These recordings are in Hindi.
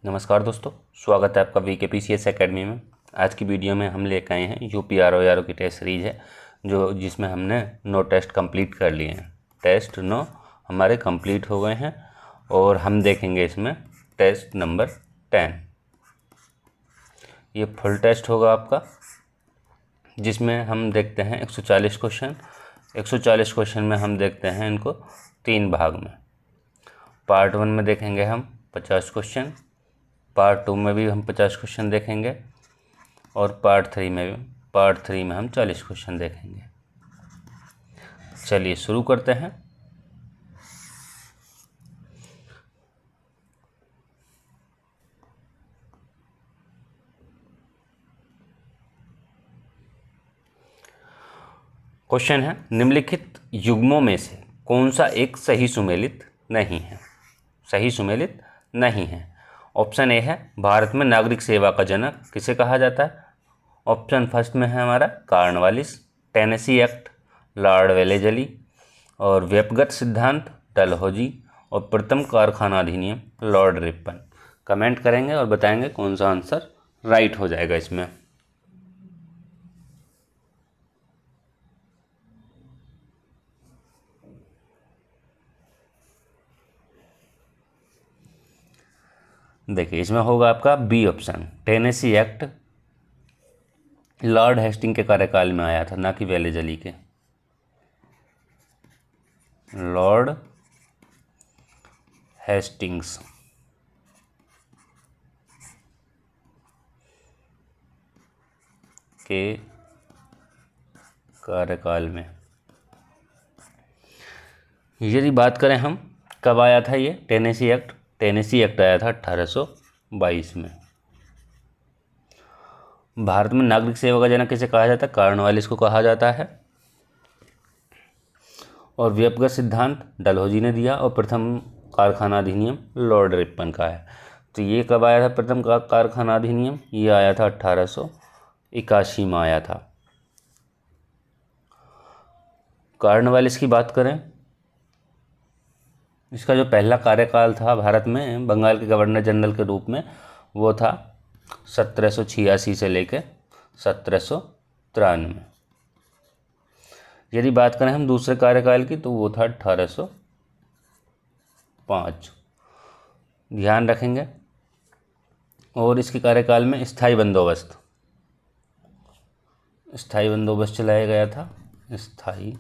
नमस्कार दोस्तों, स्वागत है आपका VKPCS एकेडमी में। आज की वीडियो में हम लेकर आए हैं UPRO की टेस्ट सीरीज़ है जिसमें हमने 9 टेस्ट कंप्लीट कर लिए हैं। टेस्ट 9 हमारे कंप्लीट हो गए हैं और हम देखेंगे इसमें टेस्ट नंबर 10। ये फुल टेस्ट होगा आपका, जिसमें हम देखते हैं 140 क्वेश्चन। 140 क्वेश्चन में हम देखते हैं इनको 3 भाग में। पार्ट 1 में देखेंगे हम 50 क्वेश्चन, पार्ट 2 में भी हम 50 क्वेश्चन देखेंगे और पार्ट 3 में हम 40 क्वेश्चन देखेंगे। चलिए शुरू करते हैं। क्वेश्चन है, निम्नलिखित युग्मों में से कौन सा एक सही सुमेलित नहीं है? सही सुमेलित नहीं है। ऑप्शन ए है, भारत में नागरिक सेवा का जनक किसे कहा जाता है? ऑप्शन फर्स्ट में है हमारा Cornwallis, Tennessee act Lord Wellesley, और व्यक्तिगत सिद्धांत डलहौजी, और प्रथम कारखाना अधिनियम लॉर्ड रिपन। कमेंट करेंगे और बताएंगे कौन सा आंसर राइट हो जाएगा इसमें। देखिए, इसमें होगा आपका B option, tenancy act Lord Hastings के कार्यकाल में आया था, ना कि वेलेजली के। लॉर्ड हेस्टिंग्स के कार्यकाल में। यदि बात करें हम कब आया था ये टेनेसी एक्ट? टेनेसी एक्ट आया था 1822 में। भारत में नागरिक सेवा का जनक किसे कहा जाता है? कॉर्नवालिस को कहा जाता है। और व्यक्तिगत सिद्धांत डलहौजी ने दिया, और प्रथम कारखाना अधिनियम लॉर्ड रिपन का है। तो ये कब आया था प्रथम कारखाना अधिनियम? ये आया था 1881 में आया था। कॉर्नवालिस की बात करें, इसका जो पहला कार्यकाल था भारत में बंगाल के गवर्नर जनरल के रूप में, वो था 1786 से लेकर 1793। यदि बात करें हम दूसरे कार्यकाल की, तो वो था 1805। ध्यान रखेंगे। और इसके कार्यकाल में स्थायी बंदोबस्त चलाया गया था। स्थायी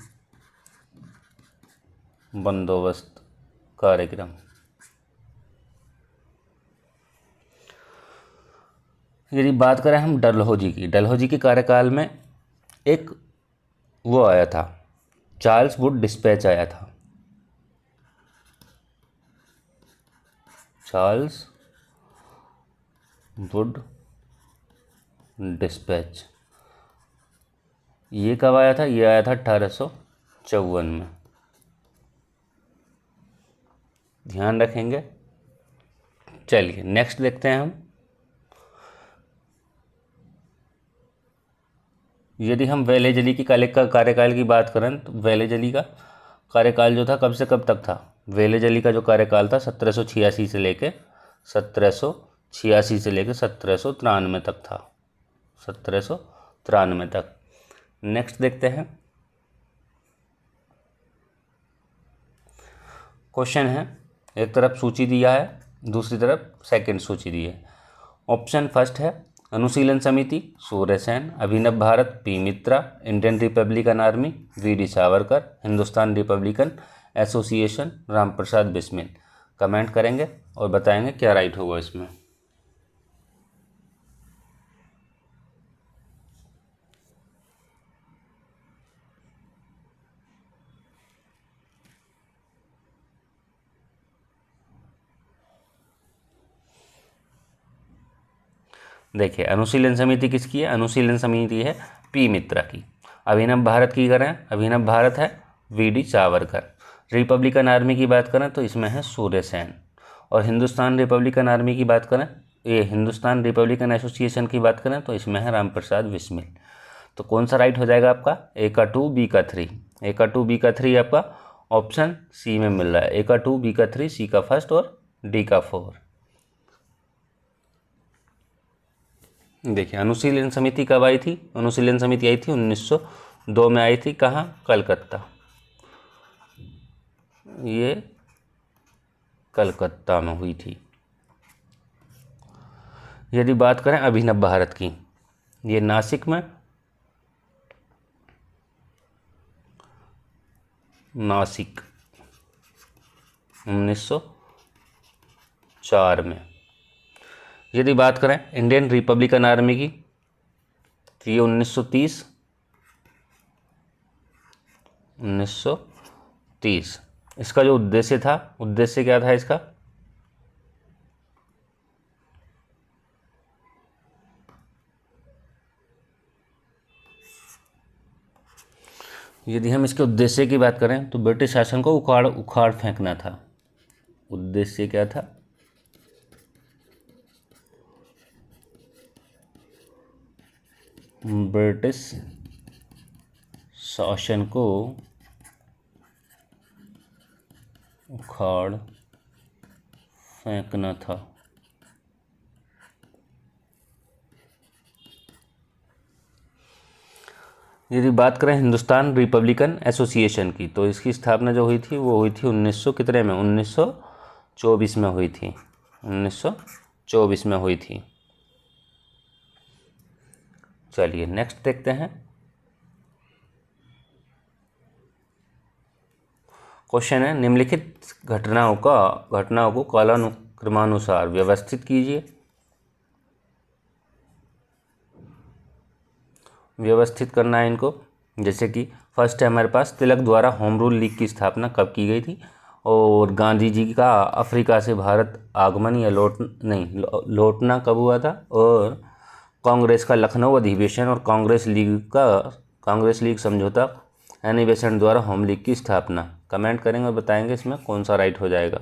बंदोबस्त कार्यक्रम। यदि बात करें हम डलहौजी के कार्यकाल में एक वो आया था, चार्ल्स वुड डिस्पैच आया था। चार्ल्स वुड डिस्पैच ये कब आया था? ये आया था 1854 में। ध्यान रखेंगे। चलिए नेक्स्ट देखते हैं हम। यदि हम वेलेजली की कार्यकाल की बात करें, तो वेलेजली का कार्यकाल जो था कब से कब तक था? वेलेजली का जो कार्यकाल था 1786 से लेके 1793 तक था। 1793 तक। नेक्स्ट देखते हैं। क्वेश्चन है, एक तरफ सूची दिया है, दूसरी तरफ सेकंड सूची दी है। ऑप्शन फर्स्ट है, Anushilan Samiti Suryasen, Abhinav Bharat P Mitra, Indian Republican Army V D Savarkar, Hindustan Republican Association Ramprasad Bismil. Comment करेंगे और बताएंगे क्या राइट होगा इसमें। देखिए, अनुशीलन समिति किसकी है? अनुशीलन समिति है पी मित्रा की। अभिनव भारत की करें, अभिनव भारत है वीडी सावरकर। रिपब्लिकन आर्मी की बात करें तो इसमें है सूर्यसेन। और हिंदुस्तान रिपब्लिकन आर्मी की बात करें, ये हिंदुस्तान रिपब्लिकन एसोसिएशन की बात करें तो इसमें है रामप्रसाद बिस्मिल। तो कौन सा राइट हो जाएगा आपका? ए का 2 बी का 3। ए का 2 बी का 3 आपका ऑप्शन सी में मिल रहा है। ए का 2 बी का 3, सी का फर्स्ट और डी का 4। देखिए अनुशीलन समिति कब आई थी? अनुशीलन समिति आई थी 1902 में आई थी। कहाँ? कलकत्ता। ये कलकत्ता में हुई थी। यदि बात करें अभिनव भारत की, ये नासिक में, नासिक 1904 में। यदि बात करें इंडियन रिपब्लिकन आर्मी की, तो ये 1930। इसका जो उद्देश्य था, उद्देश्य क्या था इसका? यदि हम इसके उद्देश्य की बात करें तो ब्रिटिश शासन को उखाड़ फेंकना था। उद्देश्य क्या था? ब्रिटिश शासन को उखाड़ फेंकना था। यदि बात करें हिंदुस्तान रिपब्लिकन एसोसिएशन की, तो इसकी स्थापना जो हुई थी वो हुई थी 1900 कितने में? 1924 में हुई थी। 1924 में हुई थी। चलिए नेक्स्ट देखते हैं। क्वेश्चन है, निम्नलिखित घटनाओं को कालानुक्रमानुसार व्यवस्थित कीजिए। व्यवस्थित करना है इनको। जैसे कि फर्स्ट है हमारे पास, तिलक द्वारा होम रूल लीग की स्थापना कब की गई थी? और गांधी जी का अफ्रीका से भारत आगमन या लौटना कब हुआ था? और कांग्रेस का लखनऊ अधिवेशन और कांग्रेस लीग समझौता एनी बेसेंट द्वारा होम लीग की स्थापना। कमेंट करेंगे और बताएंगे इसमें कौन सा राइट हो जाएगा।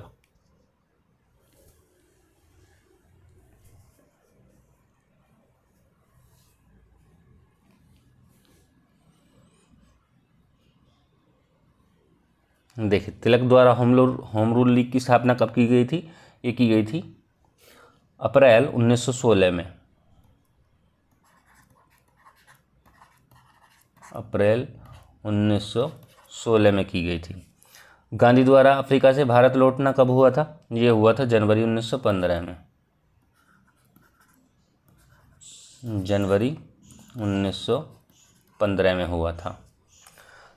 देखिए तिलक द्वारा होम रूल लीग की स्थापना कब की गई थी? ये की गई थी अप्रैल 1916 में। अप्रैल 1916 में की गई थी। गांधी द्वारा अफ्रीका से भारत लौटना कब हुआ था? ये हुआ था जनवरी 1915 में। जनवरी 1915 में हुआ था।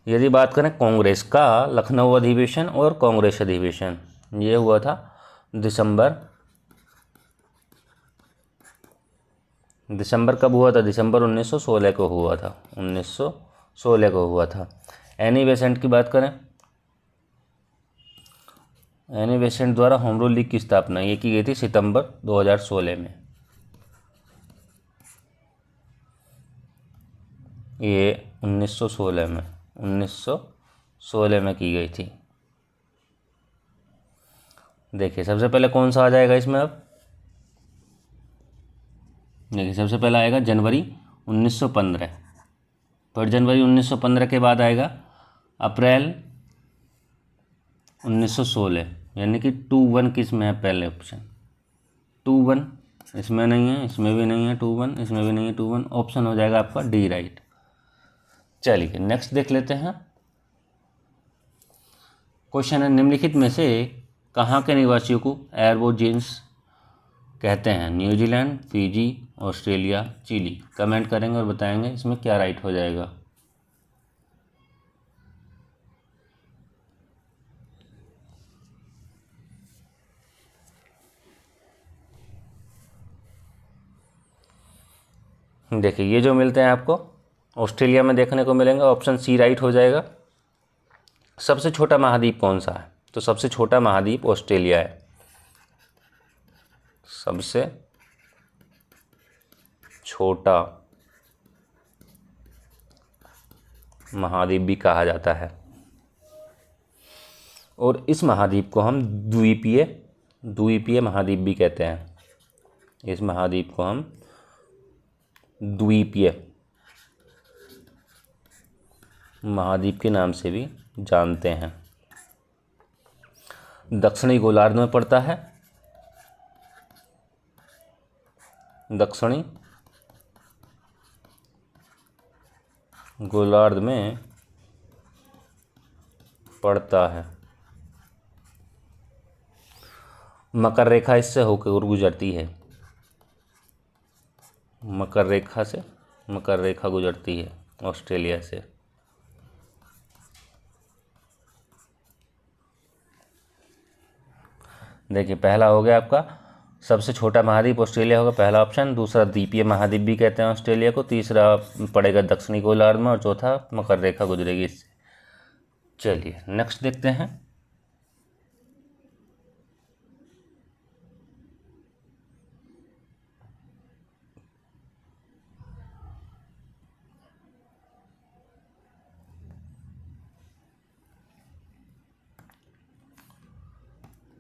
यदि बात करें कांग्रेस का लखनऊ अधिवेशन और कांग्रेस अधिवेशन, ये हुआ था दिसंबर कब हुआ था? दिसंबर 1916 को हुआ था। 1916 को हुआ था। एनी बेसेंट की बात करें, एनी बेसेंट द्वारा होम रूल लीग की स्थापना ये की गई थी सितंबर 2016 में। ये 1916 में की गई थी। देखिए सबसे पहले कौन सा आ जाएगा इसमें? अब देखिए सबसे पहले आएगा जनवरी 1915, फिर जनवरी 1915 के बाद आएगा अप्रैल 1916, यानी कि 21 किस में है? पहले ऑप्शन 21, इसमें नहीं है, इसमें भी नहीं है 21, इसमें भी नहीं है 21। ऑप्शन हो जाएगा आपका डी राइट। चलिए नेक्स्ट देख लेते हैं। क्वेश्चन है, निम्नलिखित में से कहाँ के निवासियों को एबोरिजिन्स कहते हैं? New Zealand, Fiji, Australia, Chile. Comment करेंगे और बताएंगे इसमें क्या राइट हो जाएगा। देखिए ये जो मिलते हैं आपको ऑस्ट्रेलिया में देखने को मिलेंगे। ऑप्शन सी राइट हो जाएगा। सबसे छोटा महाद्वीप कौन सा है? तो सबसे छोटा महाद्वीप ऑस्ट्रेलिया है। सबसे छोटा महाद्वीप भी कहा जाता है। और इस महाद्वीप को हम द्वीपीय महाद्वीप भी कहते हैं। इस महाद्वीप को हम द्वीपीय महाद्वीप के नाम से भी जानते हैं। दक्षिणी गोलार्ध में पड़ता है। दक्षिणी गोलार्ध में पड़ता है। मकर रेखा इससे होकर गुजरती है, मकर रेखा गुजरती है ऑस्ट्रेलिया से। देखिए पहला हो गया आपका सबसे छोटा महाद्वीप ऑस्ट्रेलिया होगा, पहला ऑप्शन। दूसरा द्वीपीय महाद्वीप भी कहते हैं ऑस्ट्रेलिया को। तीसरा पड़ेगा दक्षिणी गोलार्ध में, और चौथा मकर रेखा गुजरेगी इससे। चलिए नेक्स्ट देखते हैं।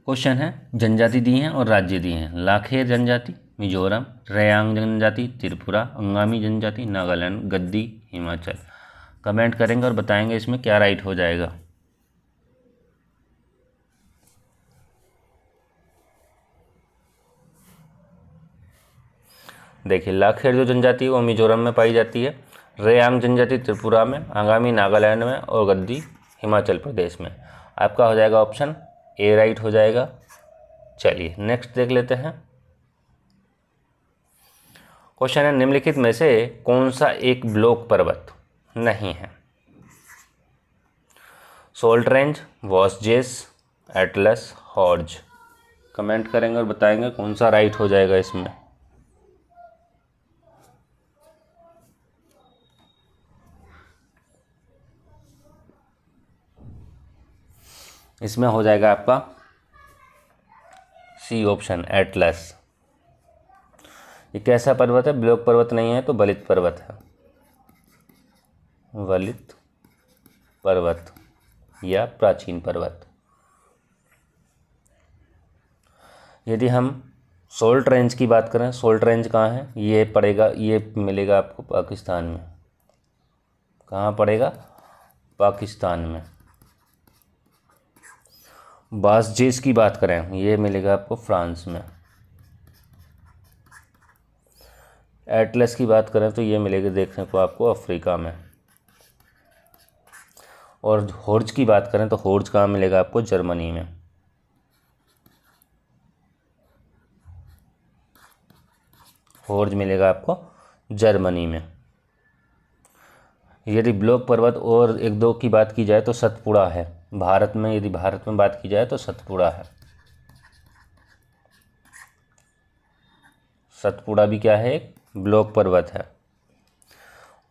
क्वेश्चन है, जनजाति दी हैं और राज्य दिए हैं। लाखेर जनजाति मिजोरम, रेयांग जनजाति त्रिपुरा, अंगामी जनजाति नागालैंड, गद्दी हिमाचल। कमेंट करेंगे और बताएंगे इसमें क्या राइट हो जाएगा। देखिए लाखेर जो जनजाति है वो मिजोरम में पाई जाती है, रेयांग जनजाति त्रिपुरा में, अंगामी नागालैंड में, और गद्दी हिमाचल प्रदेश में। आपका हो जाएगा ऑप्शन ए राइट हो जाएगा। चलिए नेक्स्ट देख लेते हैं। क्वेश्चन है, निम्नलिखित में से कौन सा एक ब्लॉक पर्वत नहीं है? Salt range, Vosges, Atlas, Harz. Comment करेंगे और बताएंगे कौन सा राइट हो जाएगा इसमें। इसमें हो जाएगा आपका सी ऑप्शन, एटलस। ये कैसा पर्वत है? ब्लॉक पर्वत नहीं है तो वलित पर्वत है, वलित पर्वत या प्राचीन पर्वत। यदि हम सोल्ट रेंज की बात करें, सोल्ट रेंज कहाँ है? ये पड़ेगा, ये मिलेगा आपको पाकिस्तान में। कहाँ पड़ेगा? पाकिस्तान में। बासजेस की बात करें, ये मिलेगा आपको फ्रांस में। एटलस की बात करें तो ये मिलेगा देखने को आपको अफ्रीका में। और हॉर्ज की बात करें तो हॉर्ज कहाँ मिलेगा आपको? जर्मनी में। हॉर्ज मिलेगा आपको जर्मनी में। यदि ब्लॉक पर्वत और एक दो की बात की जाए तो सतपुड़ा है भारत में। यदि भारत में बात की जाए तो सतपुड़ा है। सतपुड़ा भी क्या है? एक ब्लॉक पर्वत है।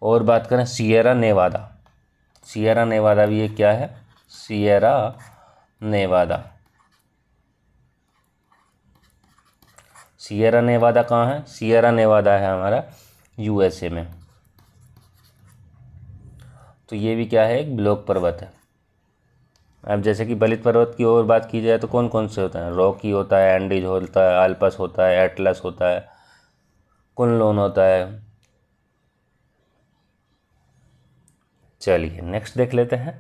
और बात करें सिएरा नेवादा, सिएरा नेवादा भी ये क्या है? सिएरा नेवादा। सिएरा नेवादा कहाँ है? सिएरा नेवादा है हमारा यूएसए में। तो ये भी क्या है? एक ब्लॉक पर्वत है। अब जैसे कि वलित पर्वत की और बात की जाए तो कौन कौन से होते हैं? रॉकी होता है, एंडीज होता है, आल्पस होता है, एटलस होता है, कुनलुन होता है। चलिए नेक्स्ट देख लेते हैं।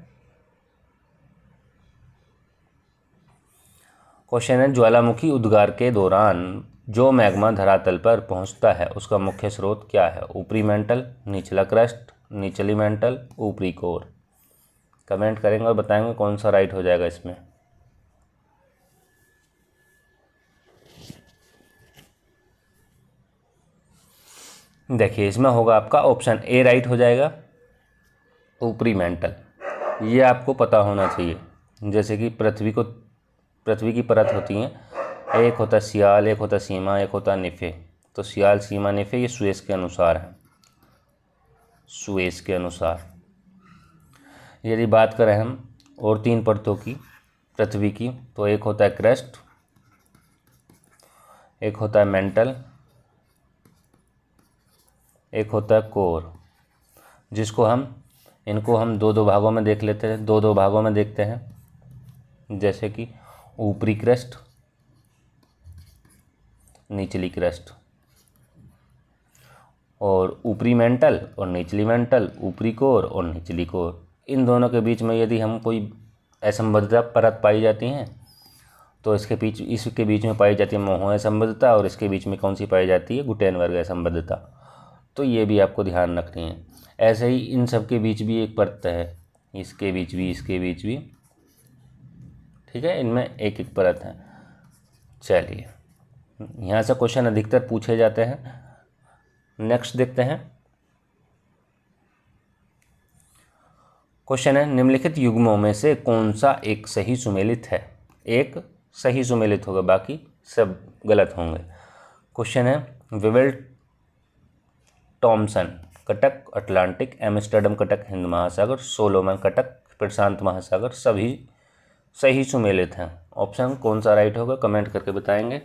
क्वेश्चन है, ज्वालामुखी उद्गार के दौरान जो मैग्मा धरातल पर पहुंचता है उसका मुख्य स्रोत क्या है? ऊपरी मेंटल, निचला क्रस्ट, निचली मेंटल, ऊपरी कोर। कमेंट करेंगे और बताएंगे कौन सा राइट हो जाएगा इसमें। देखिए इसमें होगा आपका ऑप्शन ए राइट हो जाएगा, ऊपरी मेंटल। ये आपको पता होना चाहिए। जैसे कि पृथ्वी की परत होती हैं, एक होता है सियाल, एक होता है सीमा, एक होता है निफे। तो सियाल, सीमा, निफे ये सुएज के अनुसार है, सुएज के अनुसार। यदि बात करें हम और तीन परतों की पृथ्वी की, तो एक होता है क्रस्ट, एक होता है मेंटल, एक होता है कोर। जिसको इनको हम दो दो भागों में देख लेते हैं, दो भागों में देखते हैं। जैसे कि ऊपरी क्रस्ट, निचली क्रस्ट, और ऊपरी मेंटल और निचली मेंटल, ऊपरी कोर और निचली कोर। इन दोनों के बीच में यदि हम कोई असंबद्धता परत पाई जाती हैं तो इसके बीच में पाई जाती है मोह असंबद्धता, और इसके बीच में कौन सी पाई जाती है? गुटेनबर्ग असंबद्धता। तो ये भी आपको ध्यान रखनी है। ऐसे ही इन सब के बीच भी एक परत है, इसके बीच भी, इसके बीच भी, ठीक है, इनमें एक एक परत है। चलिए, यहाँ से क्वेश्चन अधिकतर पूछे जाते हैं। नेक्स्ट देखते हैं। क्वेश्चन है, निम्नलिखित युग्मों में से कौन सा एक सही सुमेलित है? एक सही सुमेलित होगा, बाकी सब गलत होंगे। क्वेश्चन है, Vivel Thomson Cuttack Atlantic, Amsterdam Cuttack Hind महासागर, सोलोमन कटक प्रशांत महासागर, सभी सही सुमेलित हैं। ऑप्शन कौन सा राइट होगा, कमेंट करके बताएंगे।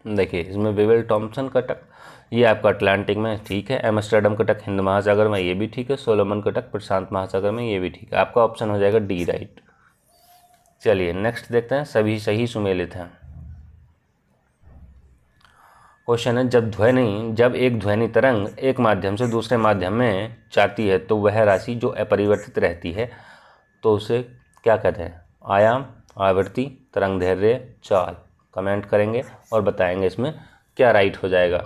देखिए, इसमें विवेल टॉमसन कटक ये आपका अटलांटिक में ठीक है, एम्स्टर्डम कटक हिंद महासागर में ये भी ठीक है, सोलोमन कटक प्रशांत महासागर में ये भी ठीक है। आपका ऑप्शन हो जाएगा डी राइट। चलिए नेक्स्ट देखते हैं, सभी सही सुमेलित हैं। क्वेश्चन है, जब एक ध्वनि तरंग एक माध्यम से दूसरे माध्यम में जाती है तो वह राशि जो अपरिवर्तित रहती है तो उसे क्या कहते हैं? आयाम, आवृत्ति, तरंगदैर्घ्य, चाल। कमेंट करेंगे और बताएंगे इसमें क्या राइट हो जाएगा।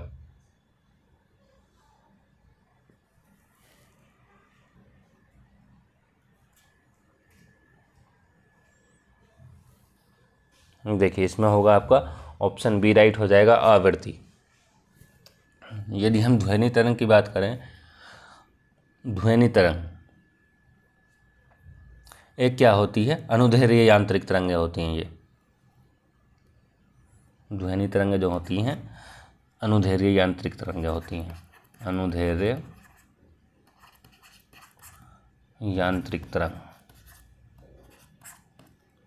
देखिए, इसमें होगा आपका ऑप्शन बी राइट हो जाएगा, आवृत्ति। यदि हम ध्वनि तरंग की बात करें, ध्वनि तरंग एक क्या होती है? अनुदैर्घ्य यांत्रिक तरंगें होती हैं। ये ध्वनि तरंगें जो होती हैं अनुदैर्घ्य यांत्रिक तरंगें होती हैं। अनुदैर्घ्य यांत्रिक तरंग,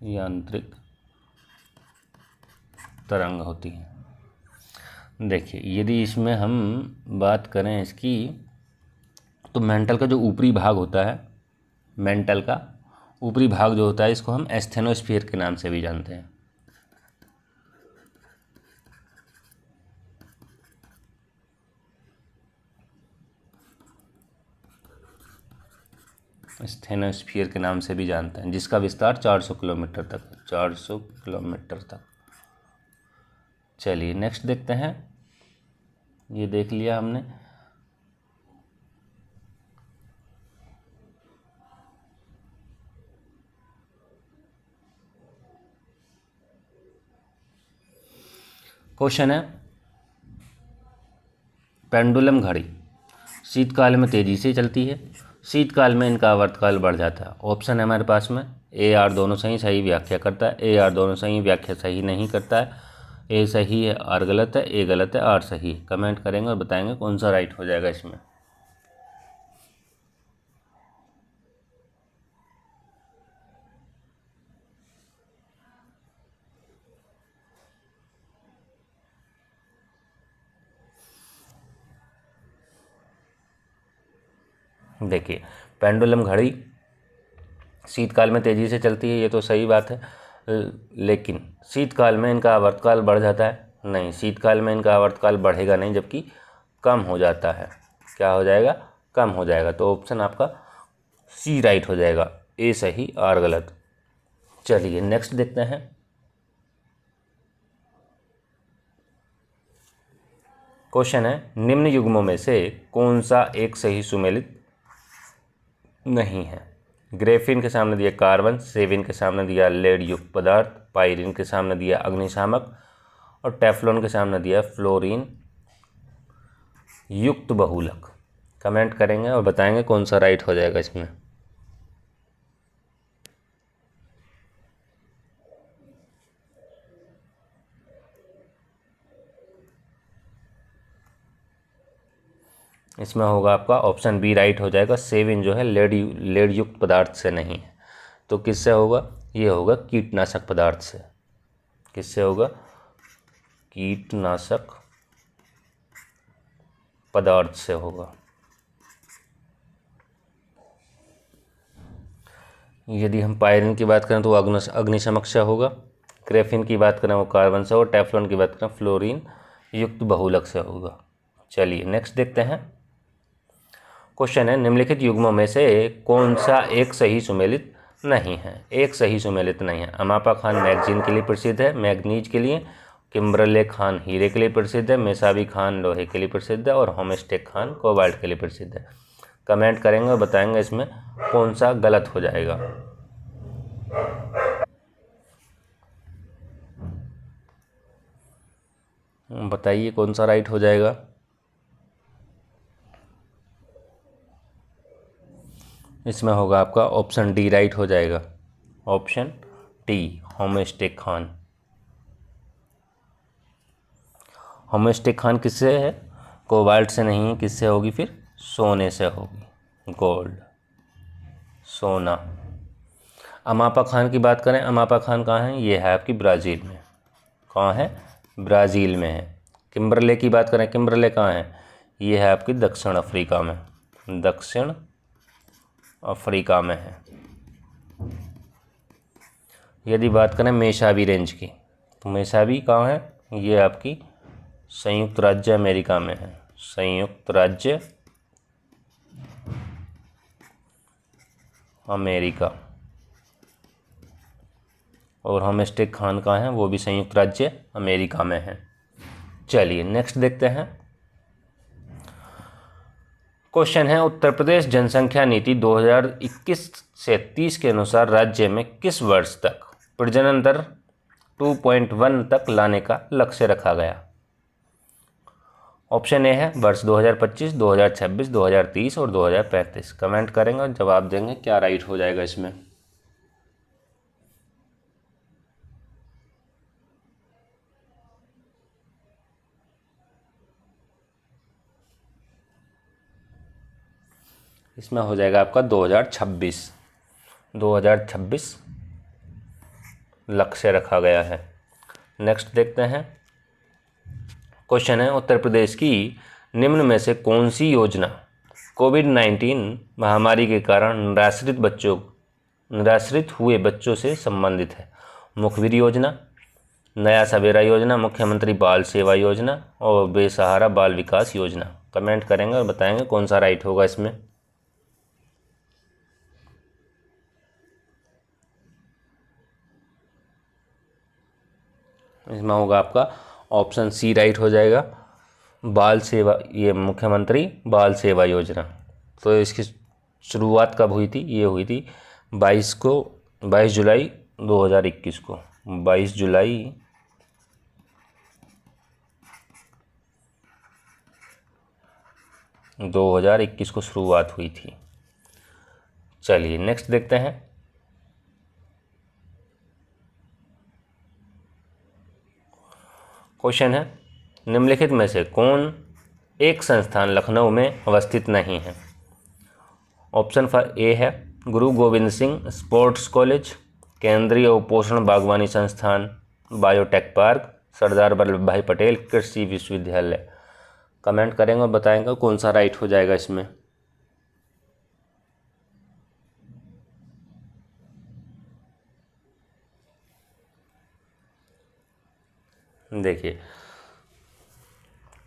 यांत्रिक तरंग होती हैं। देखिए, यदि इसमें हम बात करें इसकी, तो मेंटल का जो ऊपरी भाग होता है, मेंटल का ऊपरी भाग जो होता है, इसको हम एस्थेनोस्फीयर के नाम से भी जानते हैं। एस्थेनोस्फीयर के नाम से भी जानते हैं, जिसका विस्तार 400 किलोमीटर तक है, 400 किलोमीटर तक। चलिए नेक्स्ट देखते हैं। ये देख लिया हमने। क्वेश्चन है, पेंडुलम घड़ी शीतकाल में तेजी से चलती है, शीतकाल में इनका आवर्तकाल बढ़ जाता है। ऑप्शन है हमारे पास में, ए आर दोनों सही व्याख्या करता है, ए आर दोनों सही व्याख्या सही नहीं करता है, ए सही है आर गलत है, ए गलत है आर सही है। कमेंट करेंगे और बताएंगे कौन सा राइट हो जाएगा इसमें। देखिए, पेंडुलम घड़ी शीतकाल में तेज़ी से चलती है, ये तो सही बात है, लेकिन शीतकाल में इनका आवर्तकाल बढ़ जाता है। नहीं, शीतकाल में इनका आवर्तकाल बढ़ेगा नहीं, जबकि कम हो जाता है। क्या हो जाएगा? कम हो जाएगा। तो ऑप्शन आपका सी राइट हो जाएगा, ए सही आर गलत। चलिए नेक्स्ट देखते हैं। क्वेश्चन है, निम्न युग्मों में से कौन सा एक सही सुमेलित नहीं है? ग्रेफिन के सामने दिया कार्बन, सेविन के सामने दिया लेड युक्त पदार्थ, पायरिन के सामने दिया अग्निशामक और टेफ्लॉन के सामने दिया फ्लोरीन युक्त बहुलक। कमेंट करेंगे और बताएंगे कौन सा राइट हो जाएगा इसमें। इसमें होगा आपका ऑप्शन बी राइट हो जाएगा। सेविन जो है लेड युक्त पदार्थ से नहीं है। तो किससे होगा? ये होगा कीटनाशक पदार्थ से। किससे होगा? कीटनाशक पदार्थ से होगा। यदि हम पायरिन की बात करें तो अग्निशमक से होगा, ग्रेफिन की बात करें वो कार्बन से, और टेफ्लॉन की बात करें फ्लोरीन युक्त बहुलक से होगा। चलिए नेक्स्ट देखते हैं। क्वेश्चन है, निम्नलिखित युग्मों में से कौन सा एक सही सुमेलित नहीं है, एक सही सुमेलित नहीं है। अमापा खान मैगजीन के लिए प्रसिद्ध है, मैग्नीज के लिए। किम्बरले खान हीरे के लिए प्रसिद्ध है, मेसाबी खान लोहे के लिए प्रसिद्ध है और होमस्टेक खान कोबाल्ट के लिए प्रसिद्ध है। कमेंट करेंगे और बताएंगे इसमें कौन सा गलत हो जाएगा। बताइए कौन सा राइट हो जाएगा। इसमें होगा आपका ऑप्शन डी राइट हो जाएगा। Option D, Homestake Khan. Homestake Khan किससे है? कोबाल्ट से नहीं है, किससे होगी फिर? सोने से होगी, गोल्ड, सोना। अमापा खान की बात करें, अमापा खान कहाँ है? ये है आपकी ब्राज़ील में। कहाँ है? ब्राज़ील में है। किम्बरले की बात करें, किम्बरले कहाँ है? ये है आपकी दक्षिण अफ्रीका में, दक्षिण अफ्रीका में है। यदि बात करें मेसाबी रेंज की, तो मेसाबी कहाँ है? ये आपकी संयुक्त राज्य अमेरिका में है, संयुक्त राज्य अमेरिका। और होमस्टेक खान कहाँ है? वो भी संयुक्त राज्य अमेरिका में है। चलिए नेक्स्ट देखते हैं। क्वेश्चन है, उत्तर प्रदेश जनसंख्या नीति 2021 से 30 के अनुसार राज्य में किस वर्ष तक प्रजनन दर 2.1 तक लाने का लक्ष्य रखा गया? ऑप्शन ए है वर्ष 2025, 2026, 2030 और 2035। कमेंट करेंगे और जवाब देंगे क्या राइट हो जाएगा इसमें। इसमें हो जाएगा आपका 2026 लक्ष्य रखा गया है। नेक्स्ट देखते हैं। क्वेश्चन है, उत्तर प्रदेश की निम्न में से कौन सी योजना कोविड-19 महामारी के कारण निराश्रित हुए बच्चों से संबंधित है? मुखबिर योजना, नया सवेरा योजना, मुख्यमंत्री बाल सेवा योजना और बेसहारा बाल विकास योजना। कमेंट करेंगे और बताएंगे कौन सा राइट होगा इसमें। इसमें होगा आपका ऑप्शन सी राइट हो जाएगा, बाल सेवा, ये मुख्यमंत्री बाल सेवा योजना। तो इसकी शुरुआत कब हुई थी? ये हुई थी 22 जुलाई 2021 को, 22 जुलाई 2021 को शुरुआत हुई थी। चलिए नेक्स्ट देखते हैं। क्वेश्चन है, निम्नलिखित में से कौन एक संस्थान लखनऊ में अवस्थित नहीं है? ऑप्शन ए है गुरु गोविंद सिंह स्पोर्ट्स कॉलेज, केंद्रीय उपोषण बागवानी संस्थान, बायोटेक पार्क, सरदार वल्लभ भाई पटेल कृषि विश्वविद्यालय। कमेंट करेंगे और बताएंगे कौन सा राइट हो जाएगा इसमें। देखिए,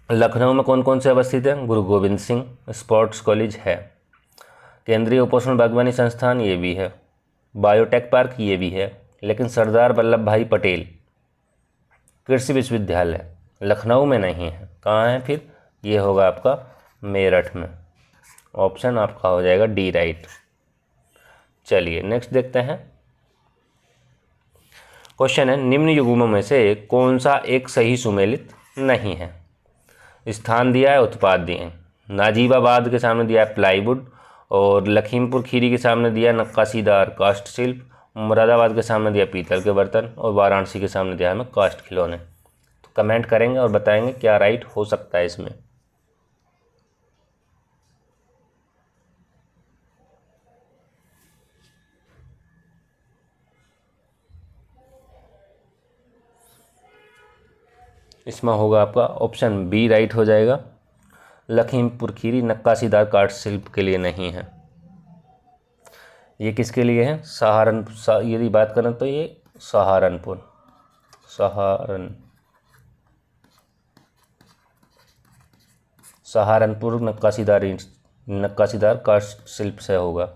लखनऊ में कौन कौन से अवस्थित है? गुरु गोविंद सिंह स्पोर्ट्स कॉलेज है, केंद्रीय उपोषण बागवानी संस्थान ये भी है, बायोटेक पार्क ये भी है, लेकिन सरदार वल्लभ भाई पटेल कृषि विश्वविद्यालय लखनऊ में नहीं है। कहाँ है फिर? ये होगा आपका मेरठ में। ऑप्शन आपका हो जाएगा डी राइट। चलिए नेक्स्ट देखते हैं। क्वेश्चन है, निम्न युग्मों में से कौन सा एक सही सुमेलित नहीं है? स्थान दिया है, उत्पाद दिए हैं। नाजीबाबाद के सामने दिया है प्लाईवुड और लखीमपुर खीरी के सामने दिया नक्काशीदार कास्ट शिल्प, मुरादाबाद के सामने दिया पीतल के बर्तन और वाराणसी के सामने दिया हमें कास्ट खिलौने। तो कमेंट करेंगे और बताएंगे क्या राइट हो सकता है इसमें। इसमें होगा आपका ऑप्शन बी राइट हो जाएगा, लखीमपुर खीरी नक्काशीदार कास्ट शिल्प के लिए नहीं है। ये किसके लिए है? यदि बात करें तो ये सहारनपुर नक्काशीदार कास्ट शिल्प से होगा।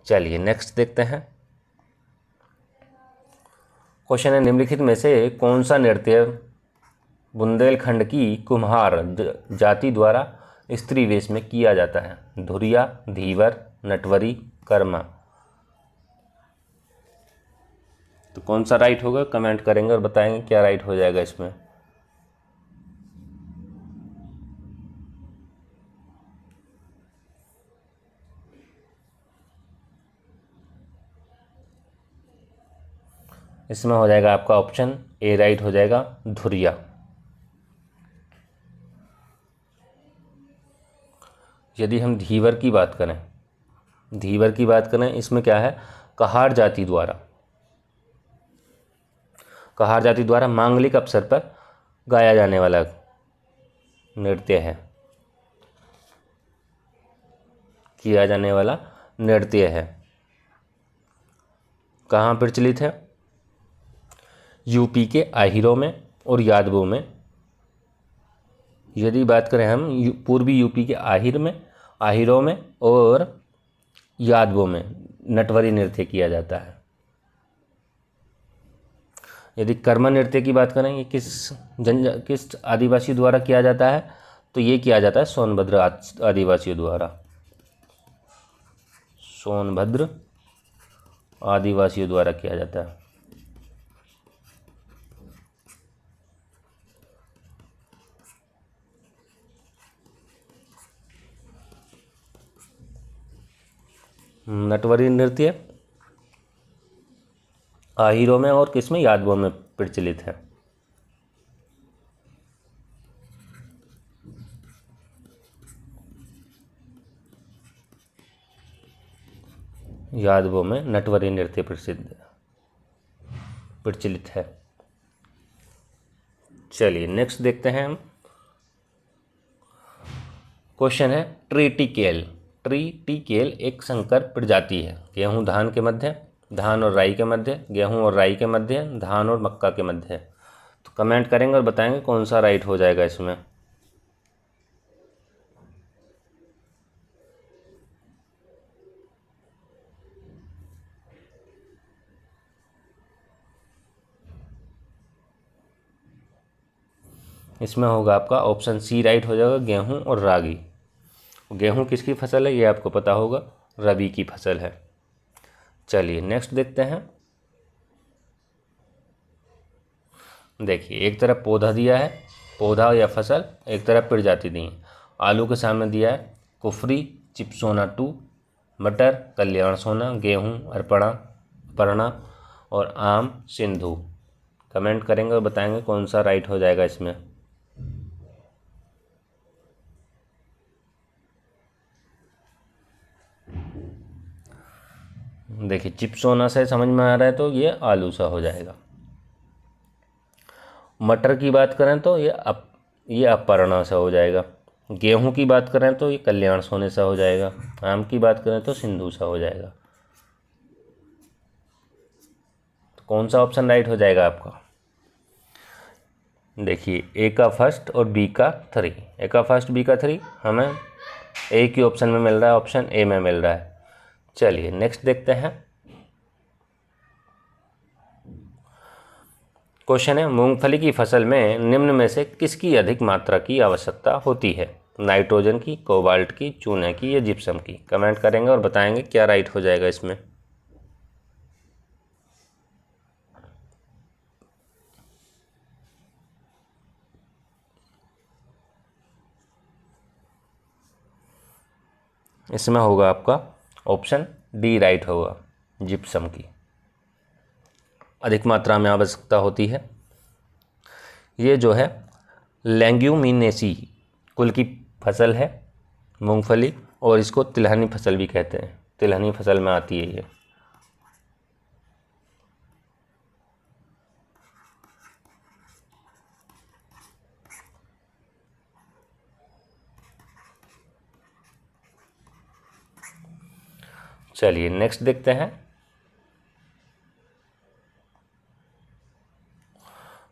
चलिए नेक्स्ट देखते हैं। क्वेश्चन है, निम्नलिखित में से कौन सा नृत्य बुंदेलखंड की कुम्हार जाति द्वारा स्त्री वेश में किया जाता है? धुरिया, धीवर, नटवरी, कर्मा। तो कौन सा राइट होगा कमेंट करेंगे और बताएंगे क्या राइट हो जाएगा इसमें। इसमें हो जाएगा आपका ऑप्शन ए राइट हो जाएगा, धुरिया। यदि हम धीवर की बात करें, इसमें क्या है, कहार जाति द्वारा मांगलिक अवसर पर गाया जाने वाला नृत्य है, कहाँ प्रचलित है? यूपी के आहिरों में और यादवों में। यदि बात करें हम पूर्वी यूपी के आहिरों में और यादवों में नटवरी नृत्य किया जाता है। यदि कर्मा नृत्य की बात करें, ये किस आदिवासी द्वारा किया जाता है? तो ये किया जाता है सोनभद्र आदिवासियों द्वारा, किया जाता है। नटवरी नृत्य आहिरों में और किसमें, यादवों में प्रचलित है। यादवों में नटवरी नृत्य प्रचलित है। चलिए नेक्स्ट देखते हैं हम। क्वेश्चन है, ट्रीटिकेल एक संकर प्रजाति है। गेहूं धान के मध्य, धान और राई के मध्य, गेहूं और राई के मध्य, धान और मक्का के मध्य। तो कमेंट करेंगे और बताएंगे कौन सा राइट हो जाएगा इसमें। इसमें होगा आपका ऑप्शन सी राइट हो जाएगा, गेहूं और रागी। गेहूं किसकी फसल है ये आपको पता होगा, रबी की फसल है। चलिए नेक्स्ट देखते हैं। देखिए, एक तरफ पौधा दिया है, पौधा या फसल, एक तरफ प्रजाति दी है। आलू के सामने दिया है कुफरी, चिपसोना 2, मटर, कल्याण सोना, गेहूं, अपर्णा और आम, सिंधु। कमेंट करेंगे और बताएंगे कौन सा राइट हो जाएगा इसमें। देखिए, चिपसोना से समझ में आ रहा है तो ये आलू सा हो जाएगा। मटर की बात करें तो ये अपर्णा सा हो जाएगा। गेहूं की बात करें तो ये कल्याण सोने सा हो जाएगा। आम की बात करें तो सिंधु सा हो जाएगा। तो कौन सा ऑप्शन राइट हो जाएगा आपका? देखिए, ए का फर्स्ट और बी का 3, ए का फर्स्ट बी का 3 हमें ए की ऑप्शन में मिल रहा है, ऑप्शन ए में मिल रहा है। चलिए नेक्स्ट देखते हैं। क्वेश्चन है, मूंगफली की फसल में निम्न में से किसकी अधिक मात्रा की आवश्यकता होती है? नाइट्रोजन की, कोबाल्ट की, चूने की या जिप्सम की? कमेंट करेंगे और बताएंगे क्या राइट हो जाएगा इसमें। इसमें होगा आपका ऑप्शन डी राइट होगा, जिप्सम की अधिक मात्रा में आवश्यकता होती है। ये जो है लेग्यूमिनेसी कुल की फसल है मूंगफली, और इसको तिलहनी फसल भी कहते हैं, तिलहनी फसल में आती है ये। चलिए नेक्स्ट देखते हैं।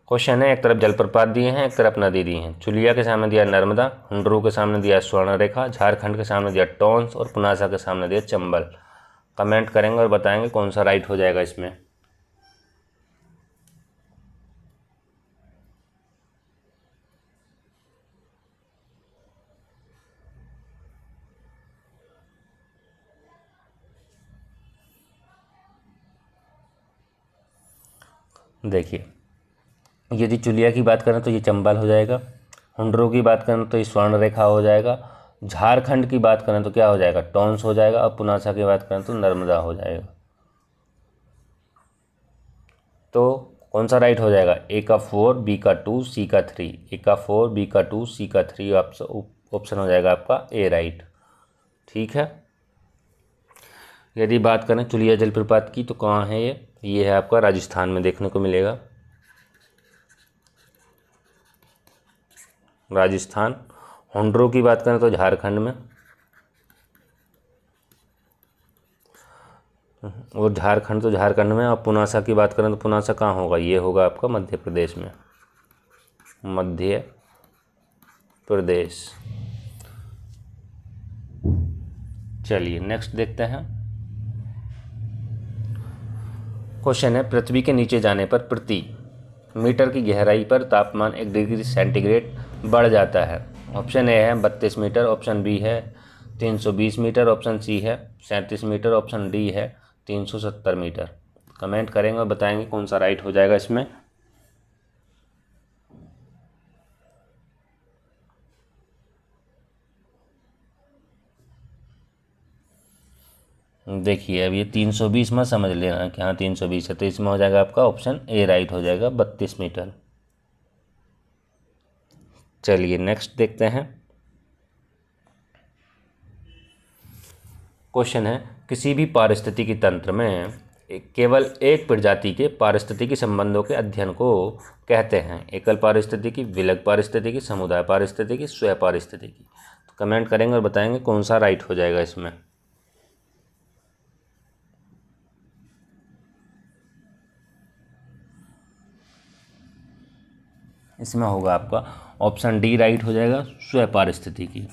क्वेश्चन है, एक तरफ जलप्रपात दिए हैं, एक तरफ नदी दी है। चुलिया के सामने दिया नर्मदा, हुंडरू के सामने दिया स्वर्ण रेखा, झारखंड के सामने दिया टॉन्स और पुनासा के सामने दिया चंबल। कमेंट करेंगे और बताएंगे कौन सा राइट हो जाएगा इसमें। देखिए, यदि चुलिया की बात करें तो ये चंबल हो जाएगा, हुंडरों की बात करें तो ये स्वर्ण रेखा हो जाएगा, झारखंड की बात करें तो क्या हो जाएगा, टॉन्स हो जाएगा, और पुनासा की बात करें तो नर्मदा हो जाएगा। तो कौन सा राइट हो जाएगा? ए का 4, बी का 2, सी का 3। ए का 4, बी का 2, सी का 3 ऑप्शन हो जाएगा आपका ए राइट। ठीक है। यदि बात करें चुलिया जलप्रपात की तो कहाँ है ये है आपका राजस्थान में देखने को मिलेगा, राजस्थान। हुंडरों की बात करें तो झारखंड में, और झारखंड तो झारखंड में, और पुनासा की बात करें तो पुनासा कहाँ होगा? ये होगा आपका मध्य प्रदेश में, मध्य प्रदेश। चलिए नेक्स्ट देखते हैं। क्वेश्चन है, पृथ्वी के नीचे जाने पर प्रति मीटर की गहराई पर तापमान 1 डिग्री सेंटीग्रेड बढ़ जाता है। ऑप्शन ए है 32 मीटर, ऑप्शन बी है 320 मीटर, ऑप्शन सी है 37 मीटर, ऑप्शन डी है 370 मीटर। कमेंट करेंगे और बताएंगे कौन सा राइट हो जाएगा इसमें। देखिए, अब ये 320 में समझ लेना कि हाँ 320 है, तो इसमें हो जाएगा आपका ऑप्शन ए राइट हो जाएगा, 32 मीटर। चलिए नेक्स्ट देखते हैं। क्वेश्चन है, किसी भी पारिस्थितिकी तंत्र में केवल एक प्रजाति के पारिस्थितिकी संबंधों के अध्ययन को कहते हैं? एकल पारिस्थितिकी, विलग पारिस्थितिकी, समुदाय पारिस्थितिकी, स्वयं पारिस्थितिकी। तो कमेंट करेंगे और बताएंगे कौन सा राइट हो जाएगा इसमें। इसमें होगा आपका ऑप्शन डी राइट हो जाएगा, स्वयं पारिस्थितिकी।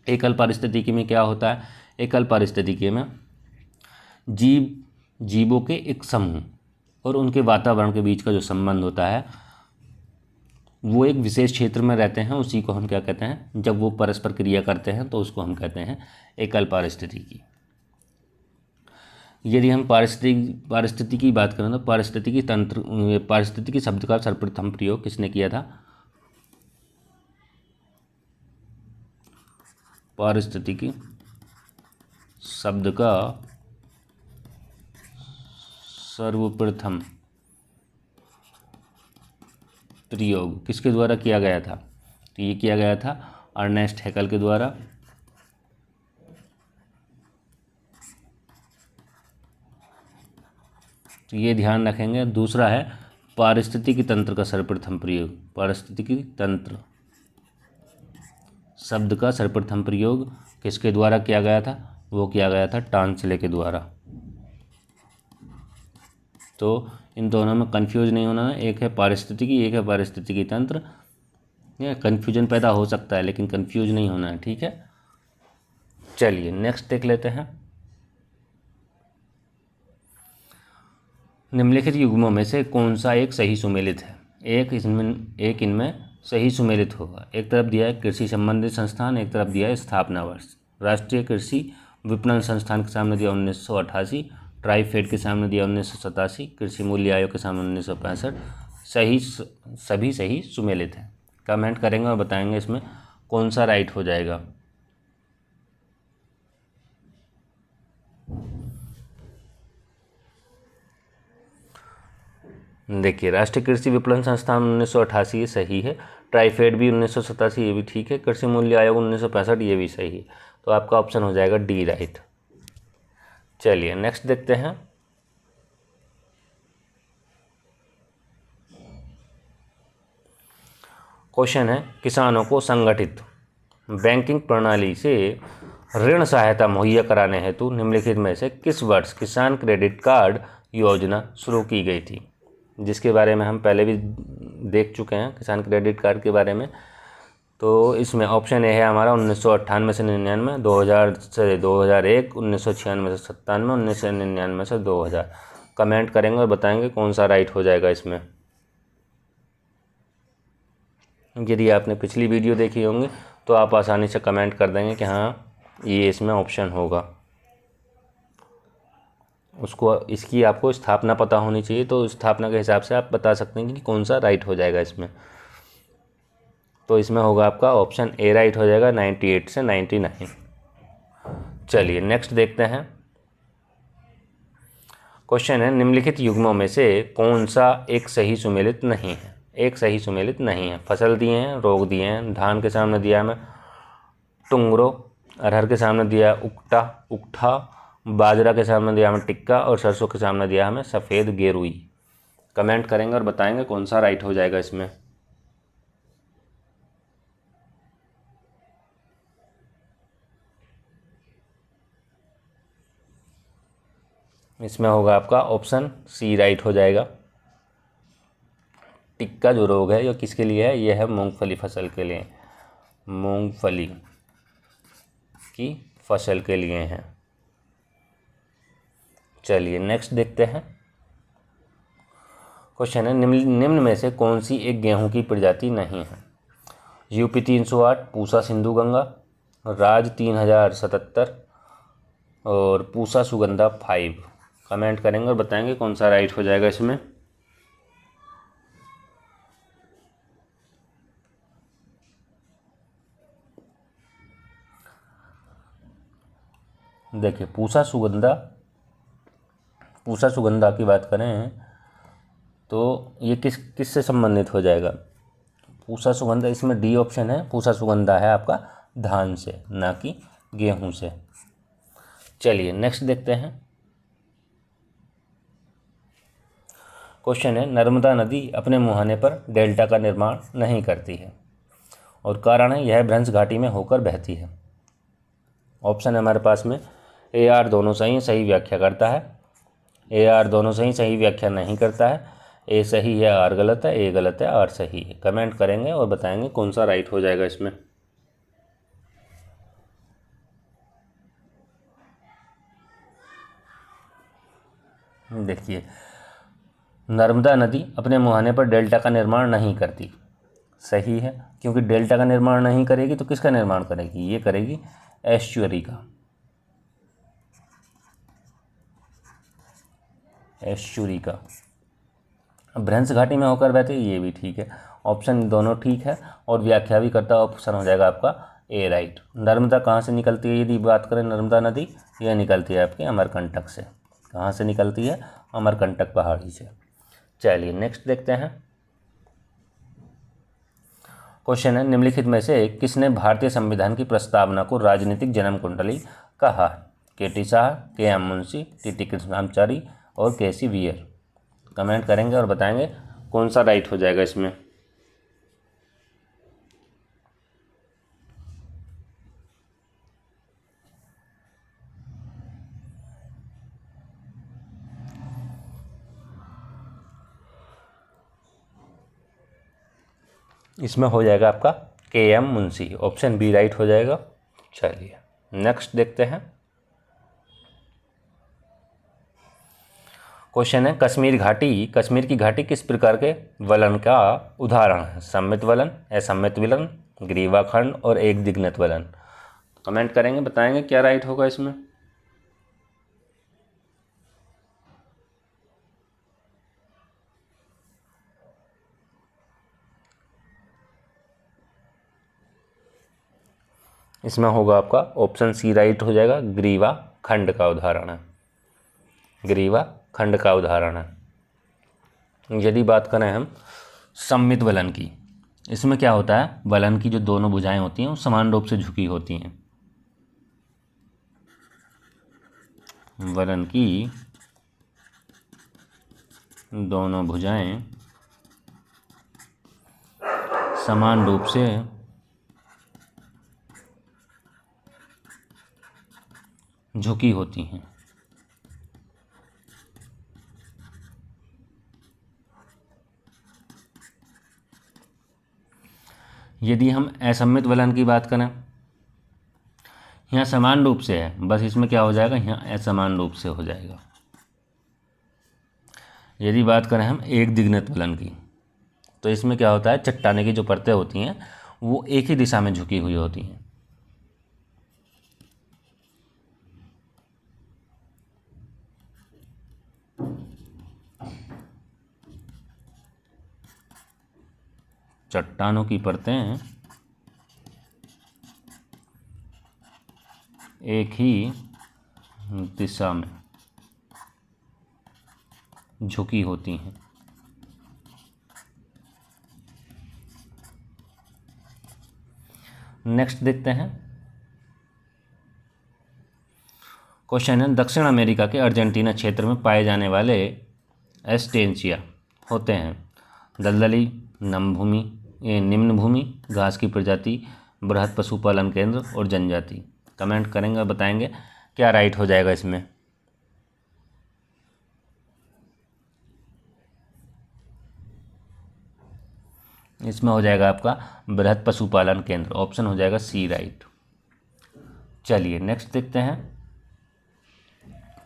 एकल पारिस्थितिकी में क्या होता है? एकल पारिस्थितिकी में जीवों के एक समूह और उनके वातावरण के बीच का जो संबंध होता है वो एक विशेष क्षेत्र में रहते हैं, उसी को हम क्या कहते हैं, जब वो परस्पर क्रिया करते हैं तो उसको हम कहते हैं एकल पारिस्थितिकी। यदि हम पारिस्थितिकी की बात करें तो पारिस्थितिकी तंत्र, पारिस्थितिकी शब्द का सर्वप्रथम प्रयोग किसने किया था? पारिस्थितिकी शब्द का सर्वप्रथम प्रयोग किसके द्वारा किया गया था? तो ये किया गया था अर्नेस्ट हैकल के द्वारा। तो ये ध्यान रखेंगे। दूसरा है पारिस्थितिकी तंत्र का सर्वप्रथम प्रयोग। पारिस्थितिकी तंत्र शब्द का सर्वप्रथम प्रयोग किसके द्वारा किया गया था? वो किया गया था टांसले के द्वारा। तो इन दोनों में कंफ्यूज नहीं होना है, एक है पारिस्थितिकी, एक है पारिस्थितिकी तंत्र। ये कन्फ्यूजन पैदा हो सकता है लेकिन कंफ्यूज नहीं होना है, ठीक है। चलिए नेक्स्ट देख लेते हैं। निम्नलिखित युग्मों में से कौन सा एक सही सुमेलित है? एक इनमें सही सुमेलित होगा। एक तरफ दिया है कृषि संबंधित संस्थान, एक तरफ दिया है स्थापना वर्ष। राष्ट्रीय कृषि विपणन संस्थान के सामने दिया 1988, ट्राइफेड के सामने दिया 1987, कृषि मूल्य आयोग के सामने 1965। सभी सही सुमेलित हैं। कमेंट करेंगे और बताएंगे इसमें कौन सा राइट हो जाएगा। देखिए, राष्ट्रीय कृषि विपणन संस्थान 1988 सही है, ट्राइफेड भी 1987 ये भी ठीक है, कृषि मूल्य आयोग 1965 ये भी सही है। तो आपका ऑप्शन हो जाएगा डी राइट। चलिए नेक्स्ट देखते हैं। क्वेश्चन है, किसानों को संगठित बैंकिंग प्रणाली से ऋण सहायता मुहैया कराने हेतु निम्नलिखित में से किस वर्ष किसान क्रेडिट कार्ड योजना शुरू की गई थी? जिसके बारे में हम पहले भी देख चुके हैं, किसान क्रेडिट कार्ड के बारे में। तो इसमें ऑप्शन ए है हमारा 1998 से 99, 2000 से 2001, 1996 से 97, 1999 से 2000। कमेंट करेंगे और बताएंगे कौन सा राइट हो जाएगा इसमें। यदि आपने पिछली वीडियो देखी होंगी तो आप आसानी से कमेंट कर देंगे कि हाँ ये इसमें ऑप्शन होगा। उसको इसकी आपको स्थापना पता होनी चाहिए, तो स्थापना के हिसाब से आप बता सकते हैं कि कौन सा राइट हो जाएगा इसमें। तो इसमें होगा आपका ऑप्शन ए राइट हो जाएगा 98 से 99। चलिए नेक्स्ट देखते हैं। क्वेश्चन है निम्नलिखित युग्मों में से कौन सा एक सही सुमेलित नहीं है। एक सही सुमेलित नहीं है। फसल दिए हैं, रोग दिए हैं, धान के सामने दिया है हमें टुंगरो, अरहर के सामने दिया है उकटा उकठा, बाजरा के सामने दिया हमें टिक्का और सरसों के सामने दिया हमें सफ़ेद गेरुई। कमेंट करेंगे और बताएंगे कौन सा राइट हो जाएगा इसमें। इसमें होगा आपका ऑप्शन सी राइट हो जाएगा। टिक्का जो रोग है ये किसके लिए है, ये है मूंगफली फसल के लिए, मूंगफली की फसल के लिए है। चलिए नेक्स्ट देखते हैं। क्वेश्चन है निम्न में से कौन सी एक गेहूं की प्रजाति नहीं है। यूपी 308, पूसा सिंधु गंगा, राज 3077 और पूसा सुगंधा 5। कमेंट करेंगे और बताएंगे कौन सा राइट हो जाएगा इसमें। देखिए पूसा सुगंधा की बात करें तो ये किससे संबंधित हो जाएगा। पूसा सुगंधा, इसमें डी ऑप्शन है, पूसा सुगंधा है आपका धान से, ना कि गेहूं से। चलिए नेक्स्ट देखते हैं। क्वेश्चन है नर्मदा नदी अपने मुहाने पर डेल्टा का निर्माण नहीं करती है और कारण है यह भ्रंश घाटी में होकर बहती है। ऑप्शन है हमारे पास में ए आर दोनों सही, सही व्याख्या करता है, ए आर दोनों सही, सही व्याख्या नहीं करता है, ए सही है आर गलत है, ए गलत है आर सही है। कमेंट करेंगे और बताएंगे कौन सा राइट हो जाएगा इसमें। देखिए नर्मदा नदी अपने मुहाने पर डेल्टा का निर्माण नहीं करती, सही है, क्योंकि डेल्टा का निर्माण नहीं करेगी तो किसका निर्माण करेगी, ये करेगी एस्चुअरी का, एस्चुरी का। भ्रंश घाटी में होकर बहती, ये भी ठीक है, ऑप्शन दोनों ठीक है और व्याख्या भी करता ऑप्शन हो जाएगा आपका ए राइट। नर्मदा कहाँ से निकलती है, यदि बात करें नर्मदा नदी, यह निकलती है आपके अमरकंटक से। कहाँ से निकलती है, अमरकंटक पहाड़ी से। चलिए नेक्स्ट देखते हैं। क्वेश्चन है निम्नलिखित में से किसने भारतीय संविधान की प्रस्तावना को राजनीतिक जन्म कुंडली कहा। K T. Shah, K M. Munshi, T T. Krishnachari और के.सी. वियर। कमेंट करेंगे और बताएंगे कौन सा राइट हो जाएगा इसमें। इसमें हो जाएगा आपका K M. Munshi, option B right हो जाएगा। चलिए नेक्स्ट देखते हैं। क्वेश्चन है कश्मीर की घाटी किस प्रकार के वलन का उदाहरण है। सम्मित वलन, असम्मित वलन, ग्रीवाखंड और एक दिग्नत वलन। कमेंट करेंगे, बताएंगे क्या राइट होगा इसमें। इसमें होगा आपका ऑप्शन सी राइट हो जाएगा, ग्रीवा खंड का उदाहरण है, ग्रीवा खंड का उदाहरण है। यदि बात करें हम सम्मित वलन की, इसमें क्या होता है, वलन की जो दोनों भुजाएं होती हैं वो समान रूप से झुकी होती हैं। वलन की दोनों भुजाएं समान रूप से झुकी होती हैं। यदि हम असममित वलन की बात करें, यहाँ समान रूप से है, बस इसमें क्या हो जाएगा, यहाँ असमान रूप से हो जाएगा। यदि बात करें हम एक दिग्नत वलन की, तो इसमें क्या होता है, चट्टाने की जो परतें होती हैं वो एक ही दिशा में झुकी हुई होती हैं। चट्टानों की परतें एक ही दिशा में झुकी होती हैं। नेक्स्ट देखते हैं, क्वेश्चन है, दक्षिण अमेरिका के अर्जेंटीना क्षेत्र में पाए जाने वाले एस्टेंचिया होते हैं दलदली, निम्न भूमि, घास की प्रजाति, बृहद पशुपालन केंद्र और जनजाति। कमेंट करेंगे और बताएंगे क्या राइट हो जाएगा इसमें। इसमें हो जाएगा आपका बृहद पशुपालन केंद्र, ऑप्शन हो जाएगा सी राइट। चलिए नेक्स्ट देखते हैं,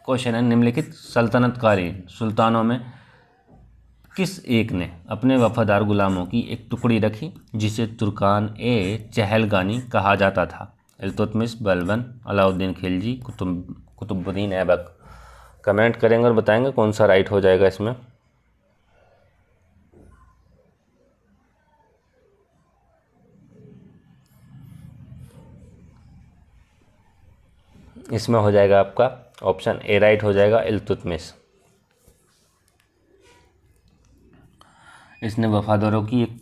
क्वेश्चन है, निम्नलिखित सल्तनतकालीन सुल्तानों में किस एक ने अपने वफादार गुलामों की एक टुकड़ी रखी जिसे तुर्कान ए चहलगानी कहा जाता था? इल्तुतमिश, बलबन, अलाउद्दीन खिलजी, कुतुबुद्दीन ऐबक। कमेंट करेंगे और बताएंगे कौन सा राइट हो जाएगा इसमें। इसमें हो जाएगा आपका ऑप्शन ए राइट हो जाएगा, इल्तुतमिश। इसने वफादारों की एक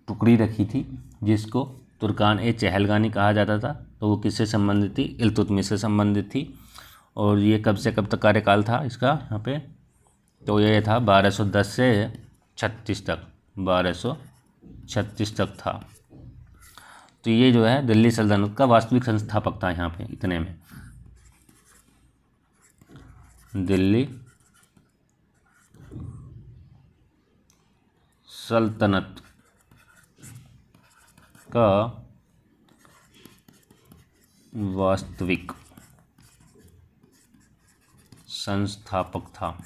टुकड़ी रखी थी जिसको तुर्कान ए चहलगानी कहा जाता था, तो वो किससे संबंधित थी? इल्तुतमिश से संबंधित थी। और ये कब से कब तक कार्यकाल था इसका यहाँ पे? तो ये था 1210 से 36 तक, 1236 तक था। तो ये जो है दिल्ली सल्तनत का वास्तविक संस्थापक था यहाँ पे इतने में। दिल्ली सल्तनत का वास्तविक संस्थापक था।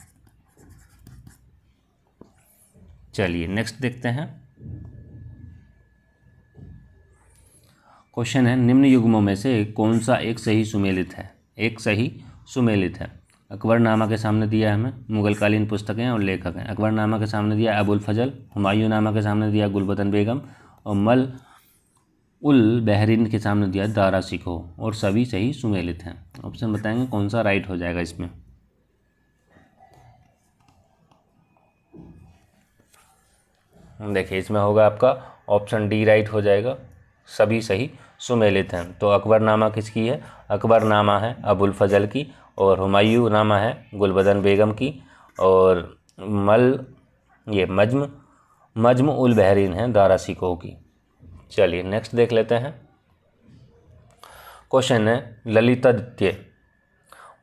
चलिए नेक्स्ट देखते हैं, क्वेश्चन है, निम्न युग्मों में से कौन सा एक सही सुमेलित है? एक सही सुमेलित है। अकबरनामा के सामने दिया है हमें, मुगलकालीन पुस्तकें और लेखक हैं। अकबरनामा के सामने दिया अबुल फजल, हुमायूं नामा के सामने दिया गुलबदन बेगम, और मल उल बहरीन के सामने दिया दारा शिकोह, और सभी सही सुमेलित हैं। ऑप्शन बताएंगे कौन सा राइट हो जाएगा इसमें। देखिए इसमें होगा आपका ऑप्शन डी राइट हो जाएगा, सभी सही सुमेलित हैं। तो अकबरनामा किसकी है? अकबरनामा है अबुल फजल की, और हुमायूं नामा है गुलबदन बेगम की, और मज्म उल बहरीन है दारा शिकोह की। चलिए नेक्स्ट देख लेते हैं, क्वेश्चन है, ललितादित्य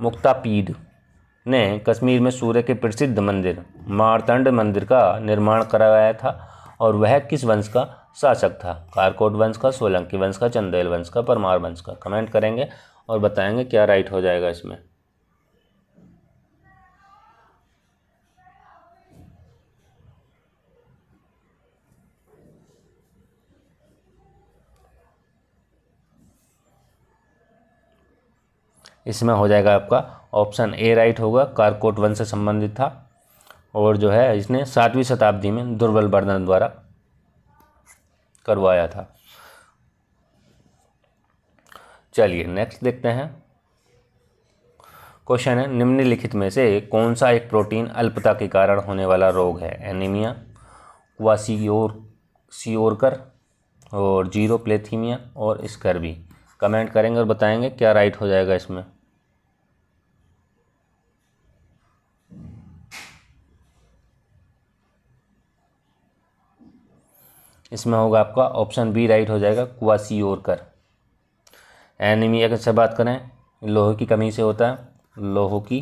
मुक्तापीड ने कश्मीर में सूर्य के प्रसिद्ध मंदिर मारतंड मंदिर का निर्माण करवाया था, और वह किस वंश का शासक था? कारकोट वंश का, सोलंकी वंश का, चंदेल वंश का, परमार वंश का। कमेंट करेंगे और बताएंगे क्या राइट हो जाएगा इसमें। इसमें हो जाएगा आपका ऑप्शन ए राइट होगा, कारकोट वंश से संबंधित था, और जो है इसने 7वीं शताब्दी में दुर्बल वर्धन द्वारा करवाया था। चलिए नेक्स्ट देखते हैं, क्वेश्चन है, निम्नलिखित में से कौन सा एक प्रोटीन अल्पता के कारण होने वाला रोग है? एनीमिया, क्वासियोरकर, और जीरोप्लेथीमिया, और स्कर्वी। कमेंट करेंगे और बताएंगे क्या राइट हो जाएगा इसमें। इसमें होगा आपका ऑप्शन बी राइट हो जाएगा, क्वासियोरकर। एनीमिया की बात करें, लोहे की कमी से होता है, लोहे की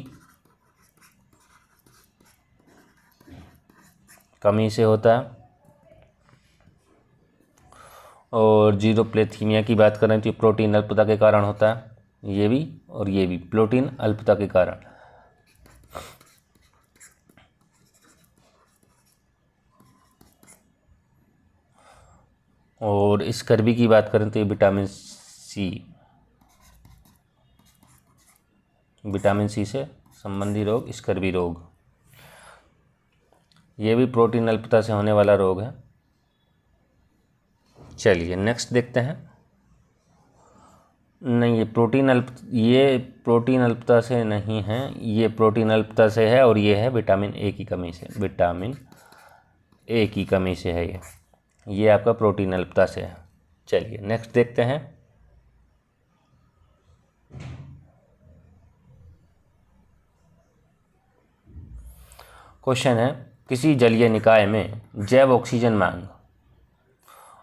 कमी से होता है, और जीरोप्लेथीमिया की बात करें तो प्रोटीन अल्पता के कारण होता है, ये भी और ये भी प्रोटीन अल्पता के कारण। और स्कर्वी की बात करें तो ये विटामिन सी से संबंधी रोग स्कर्वी रोग, ये भी प्रोटीन अल्पता से होने वाला रोग है। चलिए नेक्स्ट देखते हैं। नहीं, ये प्रोटीन अल्पता से नहीं है, ये प्रोटीन अल्पता से है और ये है विटामिन ए की कमी से, विटामिन ए की कमी से है ये आपका प्रोटीन अल्पता से है। चलिए नेक्स्ट देखते हैं। क्वेश्चन है, किसी जलीय निकाय में जैव ऑक्सीजन मांग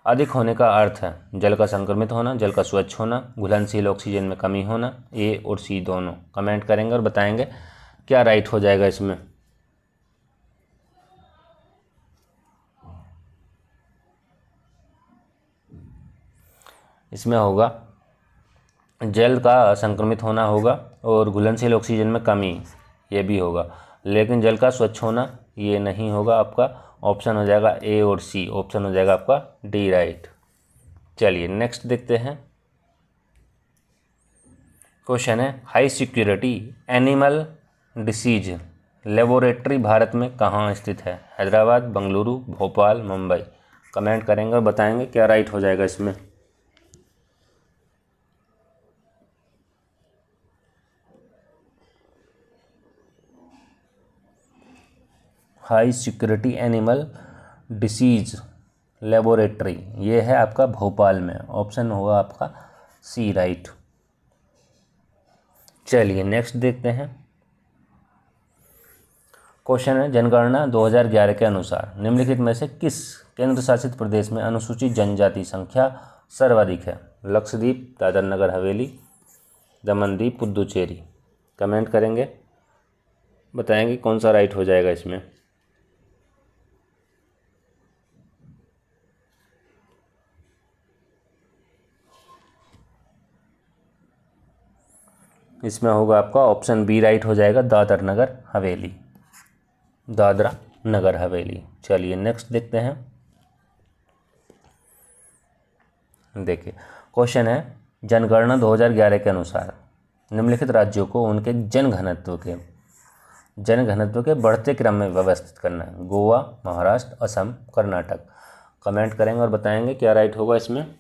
अधिक होने का अर्थ है जल का संक्रमित होना, जल का स्वच्छ होना, घुलनशील ऑक्सीजन में कमी होना, ए और सी दोनों। कमेंट करेंगे और बताएंगे क्या राइट हो जाएगा इसमें। इसमें होगा जल का संक्रमित होना होगा और घुलनशील ऑक्सीजन में कमी, ये भी होगा, लेकिन जल का स्वच्छ होना ये नहीं होगा। आपका ऑप्शन हो जाएगा ए और सी, ऑप्शन हो जाएगा आपका डी राइट। चलिए नेक्स्ट देखते हैं। क्वेश्चन है, high security animal disease laboratory Bharat में कहाँ स्थित है? हैदराबाद, बेंगलुरु, भोपाल, मुंबई। कमेंट करेंगे और बताएंगे क्या राइट हो जाएगा इसमें। High security animal disease laboratory, ये है आपका भोपाल में, ऑप्शन होगा आपका सी राइट। चलिए नेक्स्ट देखते हैं। क्वेश्चन है, जनगणना 2011 के अनुसार निम्नलिखित में से किस केंद्र शासित प्रदेश में अनुसूचित जनजाति संख्या सर्वाधिक है? लक्षद्वीप, दादर नगर हवेली, दमन दीव, पुदुचेरी। कमेंट करेंगे, बताएंगे कौन सा राइट हो जाएगा इसमें। इसमें होगा आपका ऑप्शन बी राइट हो जाएगा, दादर नगर हवेली, दादरा नगर हवेली। चलिए नेक्स्ट देखते हैं। देखिए क्वेश्चन है, जनगणना 2011 के अनुसार निम्नलिखित राज्यों को उनके जनघनत्व के बढ़ते क्रम में व्यवस्थित करना है। गोवा, महाराष्ट्र, असम, कर्नाटक। कमेंट करेंगे और बताएंगे क्या राइट होगा इसमें।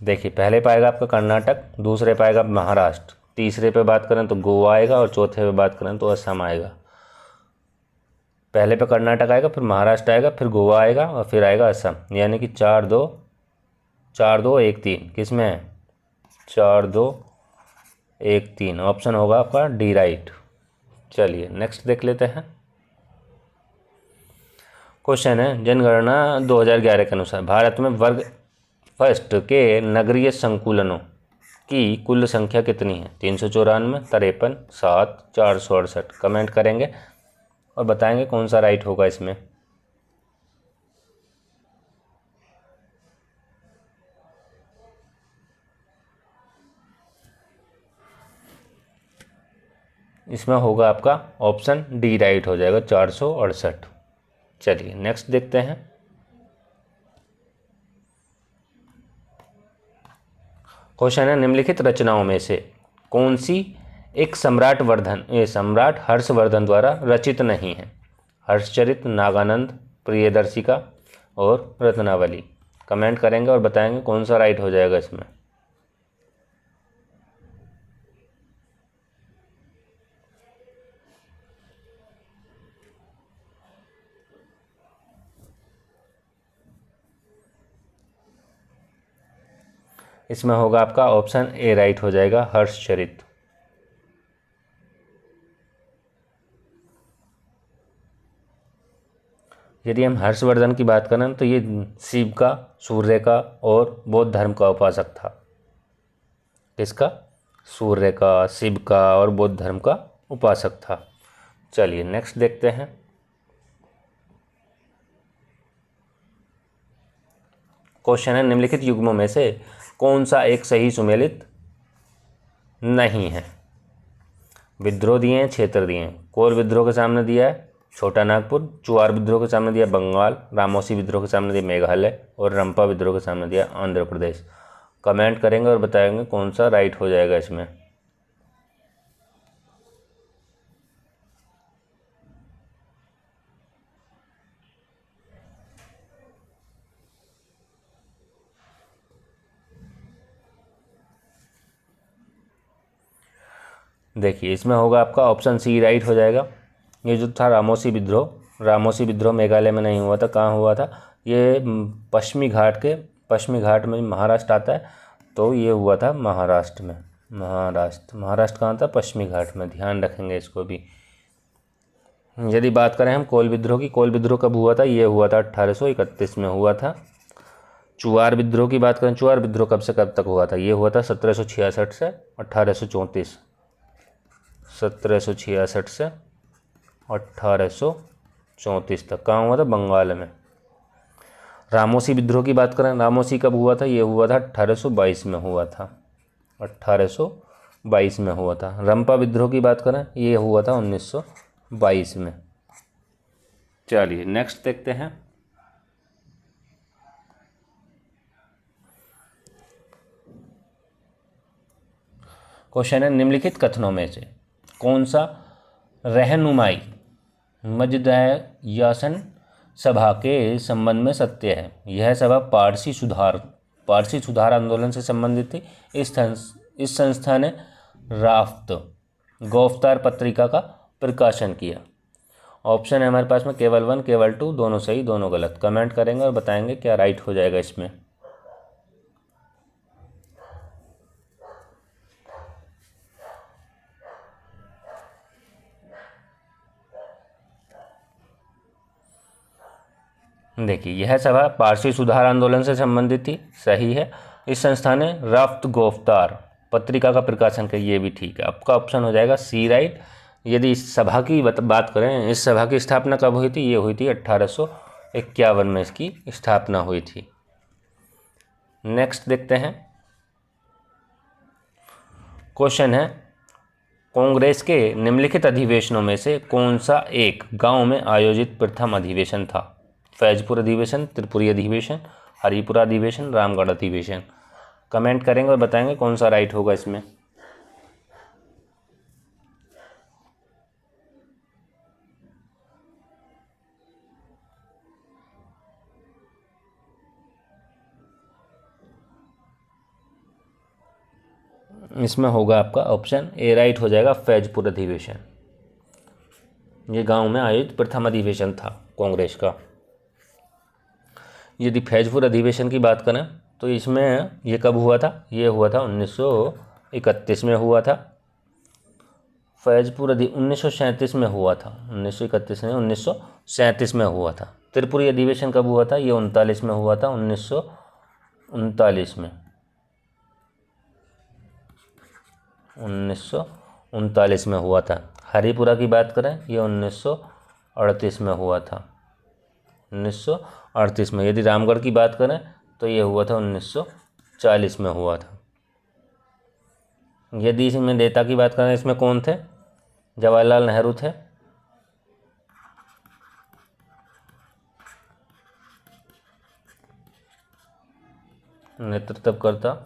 देखिए पहले पाएगा आपका कर्नाटक, दूसरे पाएगा महाराष्ट्र, तीसरे पे बात करें तो गोवा आएगा और चौथे पे बात करें तो असम आएगा। पहले पे कर्नाटक आएगा, फिर महाराष्ट्र आएगा, फिर गोवा आएगा और फिर आएगा असम, यानी कि 4-2-1-3 किस में है? 4-2-1-3 ऑप्शन होगा आपका डी राइट। चलिए नेक्स्ट देख लेते हैं। क्वेश्चन है, जनगणना 2011 के अनुसार भारत में वर्ग फर्स्ट के नगरीय संकुलनों की कुल संख्या कितनी है? 394, 53, 7, 468। कमेंट करेंगे और बताएंगे कौन सा राइट होगा इसमें। इसमें होगा आपका ऑप्शन डी राइट हो जाएगा, 468। चलिए नेक्स्ट देखते हैं। क्वेश्चन है, निम्नलिखित रचनाओं में से कौन सी एक सम्राट हर्षवर्धन द्वारा रचित नहीं है? हर्षचरित, नागानंद, प्रियदर्शिका और रत्नावली। कमेंट करेंगे और बताएंगे कौन सा राइट हो जाएगा इसमें। इसमें होगा आपका ऑप्शन ए राइट हो जाएगा, हर्षचरित। यदि हम हर्षवर्धन की बात करें तो ये शिव का, सूर्य का और बौद्ध धर्म का उपासक था। किसका? सूर्य का, शिव का और बौद्ध धर्म का उपासक था। चलिए नेक्स्ट देखते हैं। क्वेश्चन है, निम्नलिखित युग्मों में से कौन सा एक सही सुमेलित नहीं है? विद्रोह दिए हैं, क्षेत्र दिए हैं। कोल विद्रोह के सामने दिया है छोटा नागपुर, चुआर विद्रोह के सामने दिया बंगाल, रामोसी विद्रोह के सामने दिया मेघालय और रंपा विद्रोह के सामने दिया आंध्र प्रदेश। कमेंट करेंगे और बताएंगे कौन सा राइट हो जाएगा इसमें। देखिए इसमें होगा आपका ऑप्शन सी राइट हो जाएगा। ये जो था रामोसी विद्रोह मेघालय में नहीं हुआ था। कहाँ हुआ था? ये पश्चिमी घाट में महाराष्ट्र आता है, तो ये हुआ था महाराष्ट्र में। महाराष्ट्र कहाँ था? पश्चिमी घाट में, ध्यान रखेंगे इसको भी। यदि बात करें हम कोल विद्रोह की, कोल विद्रोह कब हुआ था? ये हुआ था 1831 में हुआ था। चुआर विद्रोह की बात करें, चुआर विद्रोह कब से कब तक हुआ था? ये हुआ था 1766 से 1834। 1766 से 1834 तक। कहाँ हुआ था? बंगाल में। रामोसी विद्रोह की बात करें, रामोसी कब हुआ था? ये हुआ था 1822 में हुआ था। 1822 में हुआ था। रंपा विद्रोह की बात करें, ये हुआ था 1922 में। चलिए नेक्स्ट देखते हैं। क्वेश्चन है, निम्नलिखित कथनों में से कौन सा रहनुमाई मजदयासन सभा के संबंध में सत्य है? यह सभा पारसी सुधार आंदोलन से संबंधित थी। इस संस्था ने राफ्त गिरफ्तार पत्रिका का प्रकाशन किया। ऑप्शन है हमारे पास में केवल 1 केवल 2, दोनों सही दोनों गलत। कमेंट करेंगे और बताएंगे क्या राइट हो जाएगा इसमें। देखिए यह सभा पारसी सुधार आंदोलन से संबंधित थी, सही है। इस संस्था ने राफ्त गिरफ्तार पत्रिका का प्रकाशन किया, ये भी ठीक है। आपका ऑप्शन हो जाएगा सी राइट। यदि इस सभा की बात करें, इस सभा की स्थापना कब हुई थी? ये हुई थी 1851 में इसकी स्थापना हुई थी। नेक्स्ट देखते हैं। क्वेश्चन है, कांग्रेस के निम्नलिखित अधिवेशनों में से कौन सा एक गांव में आयोजित प्रथम अधिवेशन था? फैजपुर अधिवेशन, त्रिपुरी अधिवेशन, हरिपुरा अधिवेशन, रामगढ़ अधिवेशन। कमेंट करेंगे और बताएंगे कौन सा राइट होगा इसमें। इसमें होगा आपका ऑप्शन ए राइट हो जाएगा, फैजपुर अधिवेशन। ये गांव में आयोजित प्रथम अधिवेशन था कांग्रेस का। यदि फैजपुर अधिवेशन की बात करें तो इसमें ये कब हुआ था? ये हुआ था 1931 में हुआ था। फैजपुर 1937 में हुआ था। 1931 में 1937 में हुआ था। त्रिपुरी अधिवेशन कब हुआ था? ये 39 में हुआ था। 1939 में 1939 में हुआ था। हरिपुरा की बात करें, ये 1938 में हुआ था। 1938 में। यदि रामगढ़ की बात करें तो ये हुआ था 1940 में हुआ था। यदि इसमें नेता की बात करें, इसमें कौन थे? जवाहरलाल नेहरू थे। नेतृत्व करता।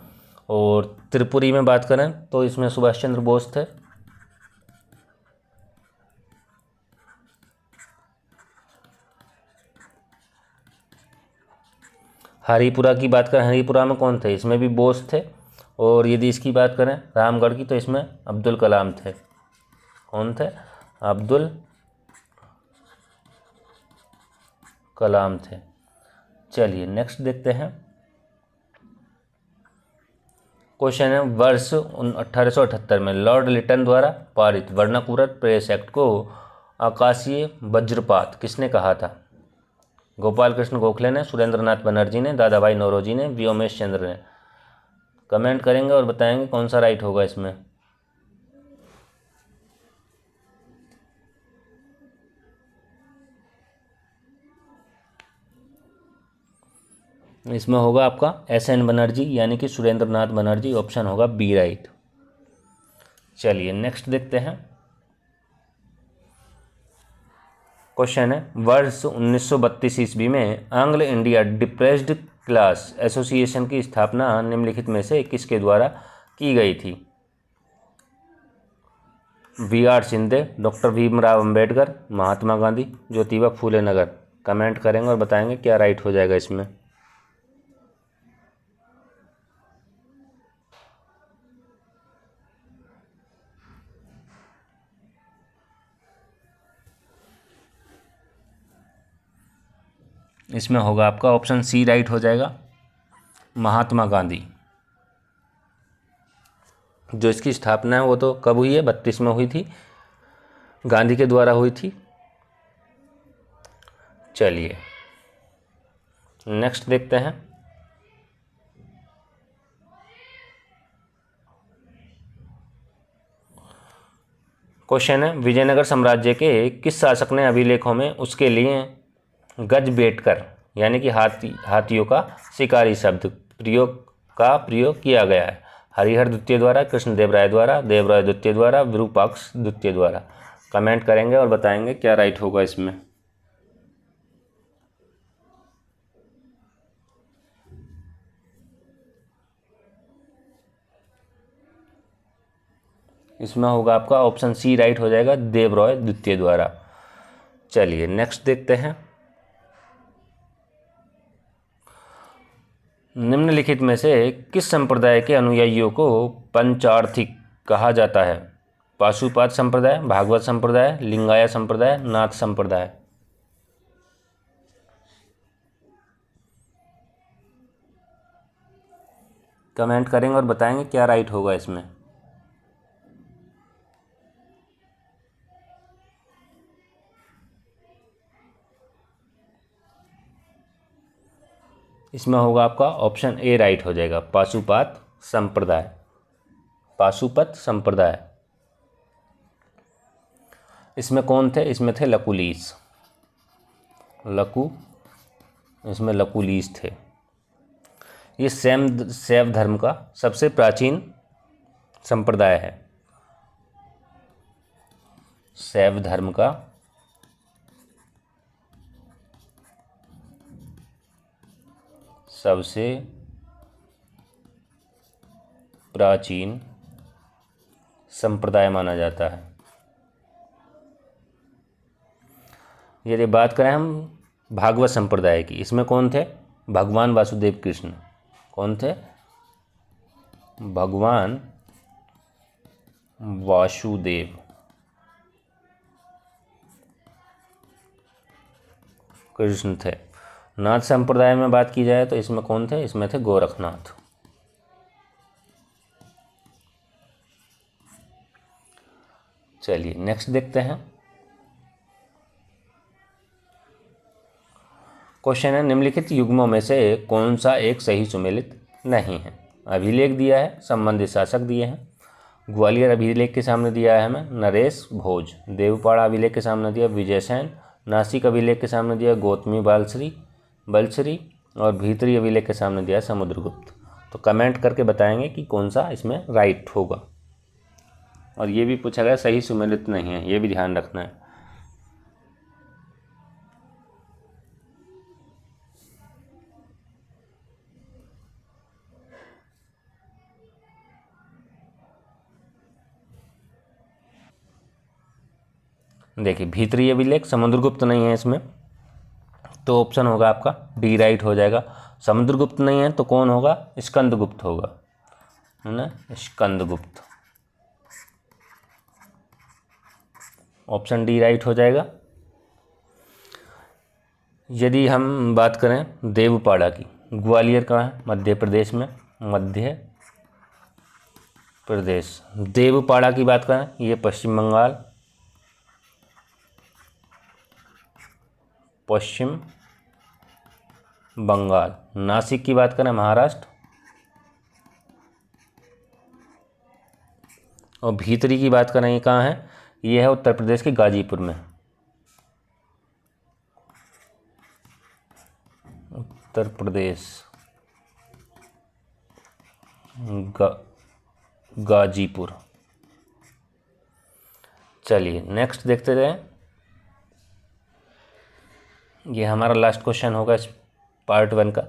और त्रिपुरी में बात करें तो इसमें सुभाष चंद्र बोस थे। हरिपुरा की बात करें, हरिपुरा में कौन थे? इसमें भी बोस थे। और यदि इसकी बात करें रामगढ़ की, तो इसमें अब्दुल कलाम थे। कौन थे? अब्दुल कलाम थे। चलिए नेक्स्ट देखते हैं। क्वेश्चन है, वर्ष 1878 में लॉर्ड लिटन द्वारा पारित वर्नाकुलर प्रेस एक्ट को आकाशीय वज्रपात किसने कहा था? गोपाल कृष्ण गोखले ने, सुरेंद्र नाथ बनर्जी ने, दादा भाई नौरोजी ने, व्योमेश चंद्र ने। कमेंट करेंगे और बताएंगे कौन सा राइट होगा इसमें। इसमें होगा आपका SN बनर्जी यानी कि सुरेंद्र नाथ बनर्जी, ऑप्शन होगा बी राइट। चलिए नेक्स्ट देखते हैं। क्वेश्चन है, वर्ष 1932 ईस्वी में आंग्ल इंडिया डिप्रेस्ड क्लास एसोसिएशन की स्थापना निम्नलिखित में से किसके द्वारा की गई थी? VR शिंदे, डॉक्टर भीमराव अंबेडकर, महात्मा गांधी, ज्योतिबा फूले नगर। कमेंट करेंगे और बताएंगे क्या राइट हो जाएगा इसमें। इसमें होगा आपका ऑप्शन सी राइट हो जाएगा, महात्मा गांधी। जो इसकी स्थापना है वो तो कब हुई है? 32 में हुई थी, गांधी के द्वारा हुई थी। चलिए नेक्स्ट देखते हैं। क्वेश्चन है, विजयनगर साम्राज्य के किस शासक ने अभिलेखों में उसके लिए गजबेटकर यानी कि हाथियों का शिकारी शब्द प्रयोग किया गया है? हरिहर द्वितीय द्वारा, कृष्णदेव राय द्वारा, देवराय द्वितीय द्वारा, विरूपाक्ष द्वितीय द्वारा। कमेंट करेंगे और बताएंगे क्या राइट होगा इसमें। इसमें होगा आपका ऑप्शन सी राइट हो जाएगा, देवराय द्वितीय द्वारा। चलिए नेक्स्ट देखते हैं। निम्नलिखित में से किस संप्रदाय के अनुयायियों को पंचार्थिक कहा जाता है? पाशुपात संप्रदाय, भागवत संप्रदाय, लिंगायत संप्रदाय, नाथ संप्रदाय। कमेंट करेंगे और बताएंगे क्या राइट होगा इसमें। इसमें होगा आपका ऑप्शन ए राइट हो जाएगा, पाशुपात संप्रदाय। पाशुपत संप्रदाय। इसमें कौन थे? इसमें थे लकुलीस। इसमें लकुलीस थे। ये शैव धर्म का सबसे प्राचीन संप्रदाय है। शैव धर्म का सबसे प्राचीन संप्रदाय माना जाता है। यदि बात करें हम भागवत संप्रदाय की, इसमें कौन थे? भगवान वासुदेव कृष्ण। कौन थे? भगवान वासुदेव कृष्ण थे। नाथ संप्रदाय में बात की जाए तो इसमें कौन थे? इसमें थे गोरखनाथ। चलिए नेक्स्ट देखते हैं। क्वेश्चन है, निम्नलिखित युग्मों में से कौन सा एक सही सुमेलित नहीं है? अभिलेख दिया है, संबंधित शासक दिए हैं। ग्वालियर अभिलेख के सामने दिया है हमें नरेश भोज। देवपाड़ा अभिलेख के सामने दिया विजय सेन। नासिक अभिलेख के सामने दिया गौतमी बलसरी और भीतरी अभिलेख के सामने दिया समुद्रगुप्त। तो कमेंट करके बताएंगे कि कौन सा इसमें राइट होगा। और ये भी पूछा गया सही सुमेलित नहीं है, ये भी ध्यान रखना है। देखिए भीतरी अभिलेख समुद्रगुप्त नहीं है इसमें, तो ऑप्शन होगा आपका डी राइट हो जाएगा। समुद्रगुप्त नहीं है तो कौन होगा? स्कंदगुप्त होगा, है ना, स्कंदगुप्त। ऑप्शन डी राइट हो जाएगा। यदि हम बात करें देवपाड़ा की, ग्वालियर कहाँ है? मध्य प्रदेश में, मध्य प्रदेश। देवपाड़ा की बात करें, ये पश्चिम बंगाल। नासिक की बात करें महाराष्ट्र, और भीतरी की बात करें ये कहाँ है, ये है उत्तर प्रदेश के गाजीपुर में। उत्तर प्रदेश गाजीपुर। चलिए नेक्स्ट देखते रहें, ये हमारा लास्ट क्वेश्चन होगा इस पार्ट 1 का।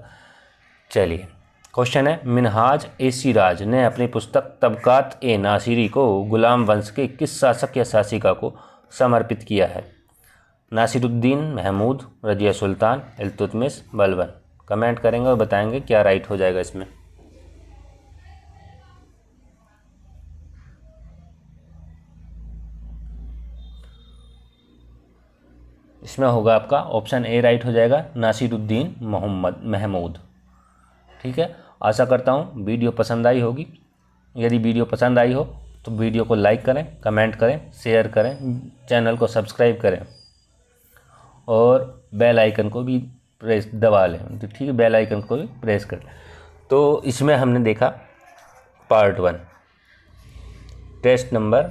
चलिए क्वेश्चन है, मिनहाज ए सिराज ने अपनी पुस्तक तबकात ए नासिरी को गुलाम वंश के किस शासक या शासिका को समर्पित किया है? नासिरुद्दीन महमूद, रजिया सुल्तान, इल्तुतमिश, बलबन। कमेंट करेंगे और बताएंगे क्या राइट हो जाएगा इसमें। इसमें होगा आपका ऑप्शन ए राइट हो जाएगा, नासिरुद्दीन महमूद। ठीक है, आशा करता हूँ वीडियो पसंद आई होगी। यदि वीडियो पसंद आई हो तो वीडियो को लाइक करें, कमेंट करें, शेयर करें, चैनल को सब्सक्राइब करें और बेल आइकन को भी प्रेस दबा लें। तो ठीक है, बेल आइकन को भी प्रेस करें। तो इसमें हमने देखा पार्ट 1, टेस्ट नंबर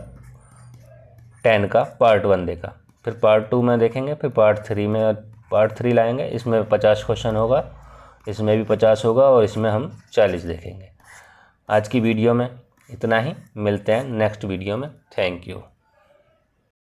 10 का पार्ट 1 देखा, फिर पार्ट 2 में देखेंगे, फिर पार्ट 3 में पार्ट 3 लाएंगे। इसमें 50 क्वेश्चन होगा, इसमें भी 50 होगा और इसमें हम 40 देखेंगे। आज की वीडियो में इतना ही, मिलते हैं नेक्स्ट वीडियो में। Thank you.